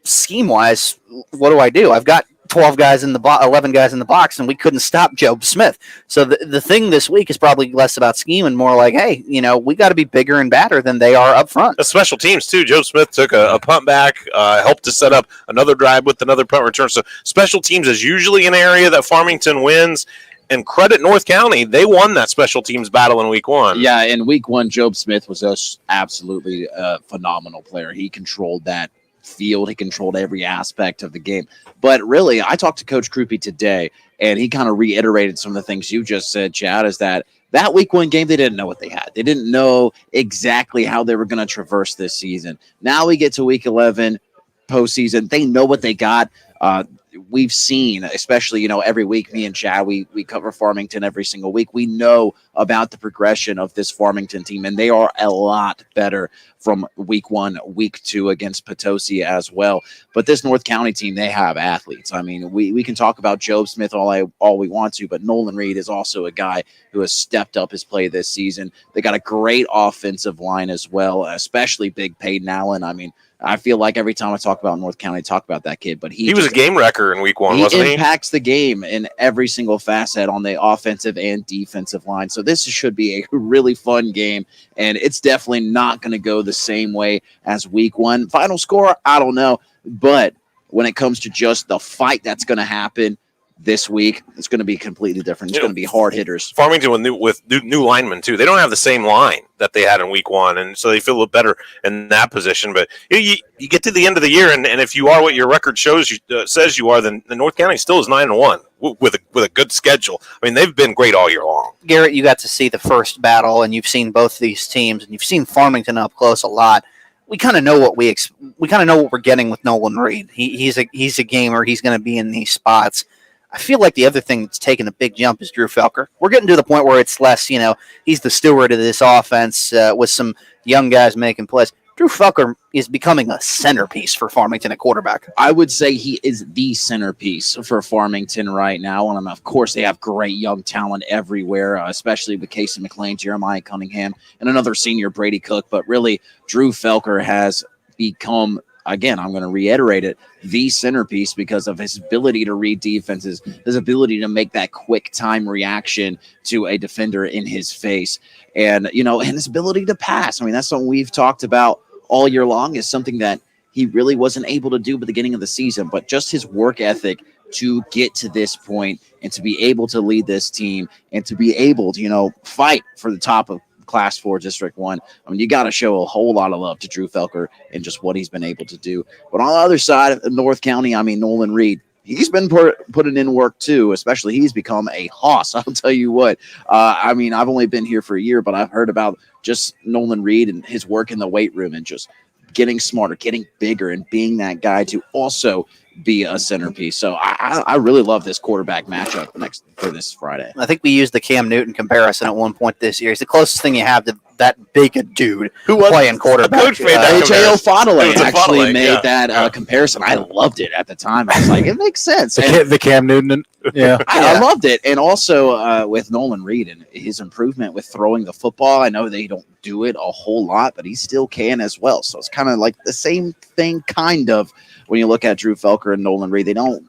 scheme-wise, what do? I've got 12 guys in the 11 guys in the box, and we couldn't stop Job Smith. So the thing this week is probably less about scheme and more like, hey, we got to be bigger and badder than they are up front. The special teams, too. Job Smith took a punt back, helped to set up another drive with another punt return. So special teams is usually an area that Farmington wins. And credit North County, they won that special teams battle in week 1. Yeah, in week 1, Job Smith was absolutely a phenomenal player. He controlled that field. He controlled every aspect of the game. But really, I talked to Coach Krupe today, and he kind of reiterated some of the things you just said, Chad, is that week 1 game, they didn't know what they had. They didn't know exactly how they were going to traverse this season. Now we get to week 11, postseason. They know what they got. We've seen, especially, every week, me and Chad, we cover Farmington every single week. We know about the progression of this Farmington team, and they are a lot better from week 1, week 2 against Potosi as well. But this North County team, they have athletes. I mean, we can talk about Job Smith all we want to, but Nolan Reed is also a guy who has stepped up his play this season. They got a great offensive line as well, especially big Peyton Allen. I mean, I feel like every time I talk about North County, I talk about that kid, but he was a game wrecker in week 1, wasn't he? He impacts the game in every single facet on the offensive and defensive line. So this should be a really fun game, and it's definitely not going to go the same way as week 1. Final score, I don't know, but when it comes to just the fight that's going to happen this week, it's going to be completely different. It's going to be hard hitters. Farmington with new linemen, too. They don't have the same line that they had in week 1, and so they feel a little better in that position. But you get to the end of the year, and if you are what your record shows says you are, then the North County still is 9-1 with a good schedule. I mean, they've been great all year long. Garrett, you got to see the first battle, and you've seen both these teams, and you've seen Farmington up close a lot. We kind of know what we kind of know what we're getting with Nolan Reed. He's a gamer. He's going to be in these spots. I feel like the other thing that's taken a big jump is Drew Felker. We're getting to the point where it's less, he's the steward of this offense with some young guys making plays. Drew Felker is becoming a centerpiece for Farmington at quarterback. I would say he is the centerpiece for Farmington right now. And of course, they have great young talent everywhere, especially with Casey McLean, Jeremiah Cunningham, and another senior, Brady Cook. But really, Drew Felker has become, again, I'm going to reiterate it, the centerpiece because of his ability to read defenses, his ability to make that quick time reaction to a defender in his face, and his ability to pass. I mean, that's something we've talked about all year long, is something that he really wasn't able to do at the beginning of the season, but just his work ethic to get to this point and to be able to lead this team and to be able to, fight for the top of Class 4 District 1. I mean, you got to show a whole lot of love to Drew Felker and just what he's been able to do. But on the other side of North County, I mean, Nolan Reed, he's been putting in work too, especially he's become a hoss. I'll tell you what. I mean, I've only been here for a year, but I've heard about just Nolan Reed and his work in the weight room and just getting smarter, getting bigger, and being that guy to also be a centerpiece. So I really love this quarterback matchup for this Friday. I think we used the Cam Newton comparison at one point this year. It's the closest thing you have to that big a dude playing quarterback. AJ O'Fonnell actually made that comparison. I loved it at the time. I was like, it makes sense. The Cam Newton, yeah. I loved it. And also with Nolan Reed and his improvement with throwing the football, I know they don't do it a whole lot, but he still can as well. So it's kind of like the same thing, kind of, when you look at Drew Felker and Nolan Reed. They don't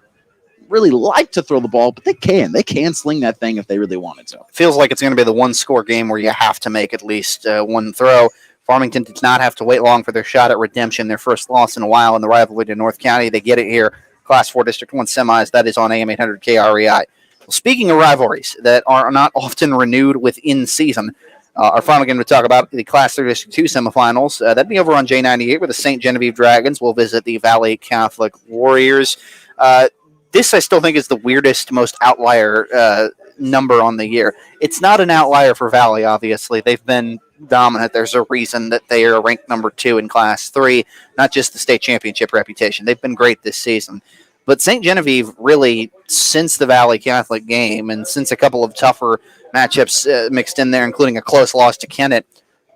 really like to throw the ball, but they can sling that thing if they really wanted to. Feels like it's going to be the one-score game where you have to make at least one throw. Farmington did not have to wait long for their shot at redemption, their first loss in a while in the rivalry to North County. They get it here, Class 4 District 1 semis. That is on AM 800 KREI. Well, speaking of rivalries that are not often renewed within season, our final game to talk about the Class 3 District 2 semifinals. That'd be over on J98, where the St. Genevieve Dragons will visit the Valley Catholic Warriors. This, I still think, is the weirdest, most outlier number on the year. It's not an outlier for Valley, obviously. They've been dominant. There's a reason that they are ranked number 2 in Class 3, not just the state championship reputation. They've been great this season. But St. Genevieve, really, since the Valley Catholic game and since a couple of tougher matchups mixed in there, including a close loss to Kennett,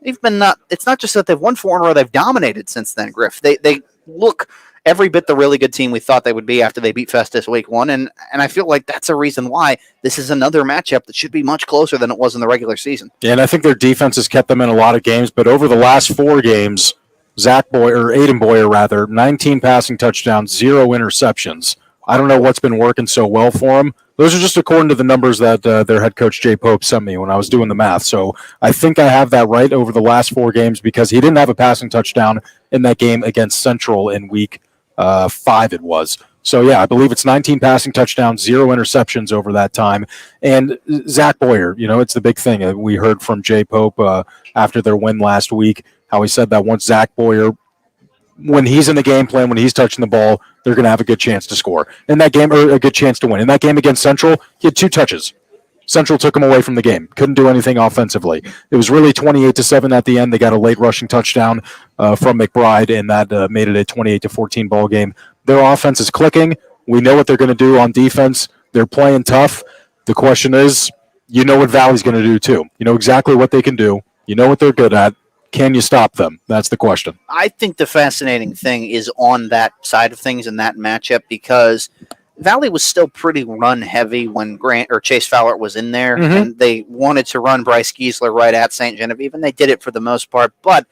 they've been not. It's not just that they've won 4 in a row; they've dominated since then. Griff, they look every bit the really good team we thought they would be after they beat Festus week 1, and I feel like that's a reason why this is another matchup that should be much closer than it was in the regular season. Yeah, and I think their defense has kept them in a lot of games, but over the last 4 games, Aiden Boyer, 19 passing touchdowns, 0 interceptions. I don't know what's been working so well for him. Those are just according to the numbers that their head coach Jay Pope sent me when I was doing the math. So I think I have that right over the last 4 games because he didn't have a passing touchdown in that game against Central in week 5 it was. So, yeah, I believe it's 19 passing touchdowns, 0 interceptions over that time. And Zach Boyer, it's the big thing. We heard from Jay Pope after their win last week, how he said that once Zach Boyer, when he's in the game plan, when he's touching the ball, they're going to have a good chance to score. In that game, or a good chance to win. In that game against Central, he had 2 touches. Central took him away from the game. Couldn't do anything offensively. It was really 28-7 at the end. They got a late rushing touchdown from McBride, and that made it a 28-14 ball game. Their offense is clicking. We know what they're going to do on defense. They're playing tough. The question is, what Valley's going to do too. You know exactly what they can do. You know what they're good at. Can you stop them? That's the question. I think the fascinating thing is on that side of things in that matchup because Valley was still pretty run heavy when Chase Fowler was in there, and they wanted to run Bryce Giesler right at St. Genevieve, and they did it for the most part. But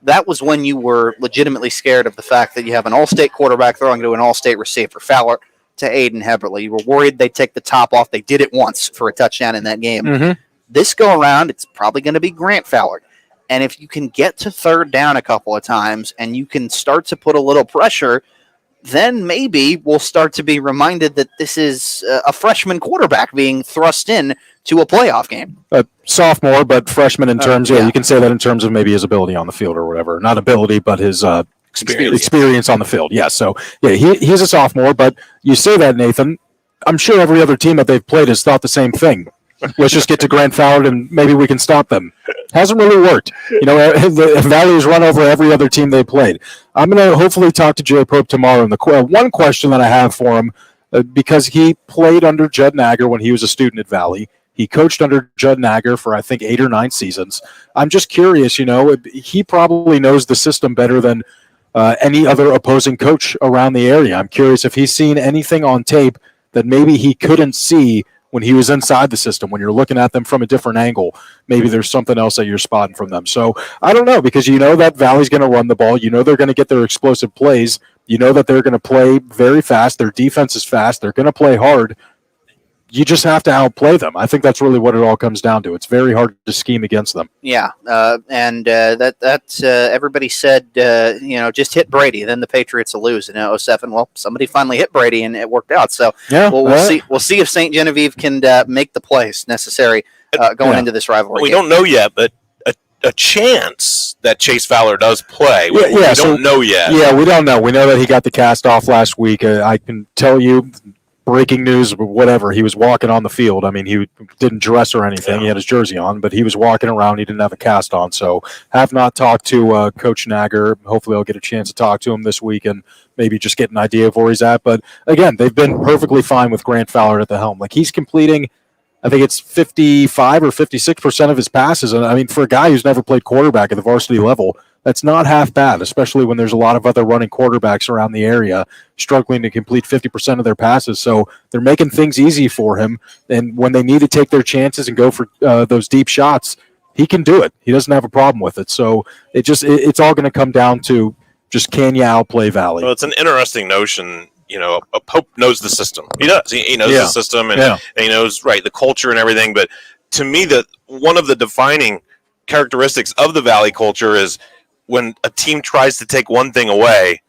that was when you were legitimately scared of the fact that you have an all-state quarterback throwing to an all-state receiver, Fowler to Aiden Heberly. You were worried they'd take the top off. They did it once for a touchdown in that game. This go around, it's probably going to be Grant Fowler. And if you can get to third down a couple of times and you can start to put a little pressure, then maybe we'll start to be reminded that this is a freshman quarterback being thrust in to a playoff game. Sophomore, but freshman in terms, you can say that in terms of maybe his ability on the field or whatever. Not ability, but his experience on the field. Yeah, so he's a sophomore, but you say that, Nathan. I'm sure every other team that they've played has thought the same thing. Let's just get to Grant Fowler and maybe we can stop them. Hasn't really worked. The Valley's run over every other team they played. I'm going to hopefully talk to Jay Pope tomorrow. And the one question that I have for him, because he played under Judd Nagger when he was a student at Valley, He coached under Judd Nagar for, I think, 8 or 9 seasons. I'm just curious, he probably knows the system better than any other opposing coach around the area. I'm curious if he's seen anything on tape that maybe he couldn't see when he was inside the system. When you're looking at them from a different angle, maybe there's something else that you're spotting from them. So I don't know, because that Valley's going to run the ball. They're going to get their explosive plays. That they're going to play very fast. Their defense is fast. They're going to play hard. You just have to outplay them. I think that's really what it all comes down to. It's very hard to scheme against them. Yeah, and that's everybody said, just hit Brady, then the Patriots will lose in 2007. Well, somebody finally hit Brady, and it worked out. So we'll see. We'll see if St. Genevieve can make the plays necessary going into this rivalry. We don't know yet, but a chance that Chase Fowler does play. We don't know yet. Yeah, we don't know. We know that he got the cast off last week. I can tell you, breaking news, whatever, he was walking on the field. I mean, he didn't dress or anything. He had his jersey on, but he was walking around. He didn't have a cast on. So have not talked to Coach Nagar. Hopefully I'll get a chance to talk to him this week and maybe just get an idea of where he's at. But again, they've been perfectly fine with Grant Fowler at the helm. Like, he's completing, I think it's 55 or 56% of his passes. And I mean, for a guy who's never played quarterback at the varsity level, that's not half bad, especially when there's a lot of other running quarterbacks around the area struggling to complete 50% of their passes. So they're making things easy for him. And when they need to take their chances and go for those deep shots, he can do it. He doesn't have a problem with it. So it's all going to come down to just, can you outplay Valley? Well, it's an interesting notion. A Pope knows the system. He does. He knows the system, and he knows the culture and everything. But to me, that one of the defining characteristics of the Valley culture is when a team tries to take one thing away,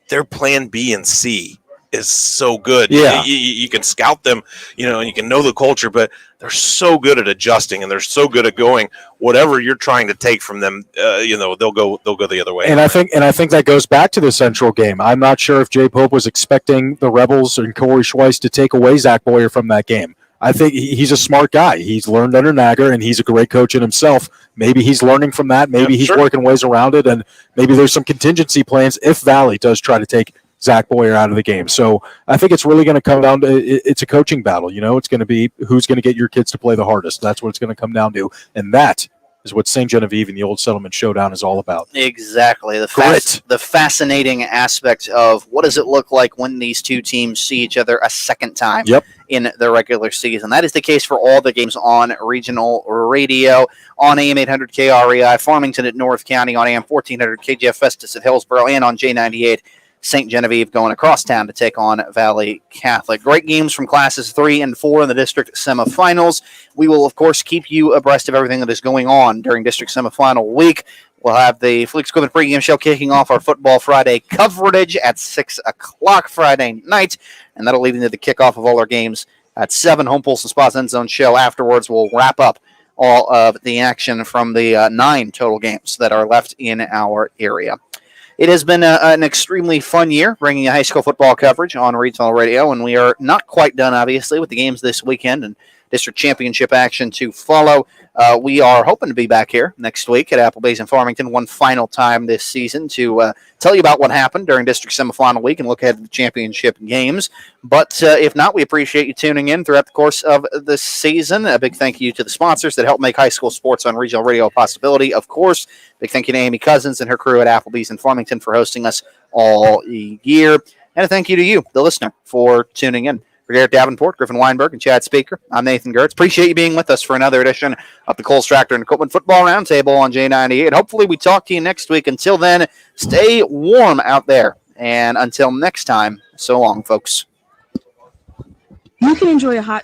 their plan B and C is so good. Yeah. You can scout them, and you can know the culture, but they're so good at adjusting, and they're so good at going whatever you're trying to take from them. They'll go the other way. And I think that goes back to the Central game. I'm not sure if Jay Pope was expecting the Rebels and Corey Schweiss to take away Zach Boyer from that game. I think he's a smart guy. He's learned under Nagar, and he's a great coach in himself. Maybe he's learning from that. Maybe he's working ways around it, and maybe there's some contingency plans if Valley does try to take Zach Boyer out of the game. So I think it's really going to come down to, it's a coaching battle. It's going to be who's going to get your kids to play the hardest. That's what it's going to come down to, and that is what St. Genevieve and the Old Settlement Showdown is all about. Exactly. The fascinating aspect of what does it look like when these two teams see each other a second time in the regular season. That is the case for all the games on regional radio, on AM 800 KREI, Farmington at North County, on AM 1400 KGF Festus at Hillsboro, and on J98 St. Genevieve going across town to take on Valley Catholic. Great games from classes 3 and 4 in the district semifinals. We will, of course, keep you abreast of everything that is going on during district semifinal week. We'll have the Fleet Equipment pregame show kicking off our Football Friday coverage at 6 o'clock Friday night, and that'll lead into the kickoff of all our games at 7. Home Pulse and Spots End Zone show afterwards. We'll wrap up all of the action from the 9 total games that are left in our area. It has been an extremely fun year bringing you high school football coverage on regional radio, and we are not quite done, obviously, with the games this weekend and district championship action to follow. We are hoping to be back here next week at Applebee's in Farmington one final time this season to tell you about what happened during district semifinal week and look ahead to the championship games. But if not, we appreciate you tuning in throughout the course of the season. A big thank you to the sponsors that help make high school sports on regional radio a possibility. Of course, big thank you to Amy Cousins and her crew at Applebee's in Farmington for hosting us all year. And a thank you to you, the listener, for tuning in. For Garrett Davenport, Griffin Weinberg, and Chad Speaker, I'm Nathan Gertz. Appreciate you being with us for another edition of the Kohl's Tractor and Equipment Football Roundtable on J98. Hopefully we talk to you next week. Until then, stay warm out there. And until next time, so long, folks. You can enjoy a hot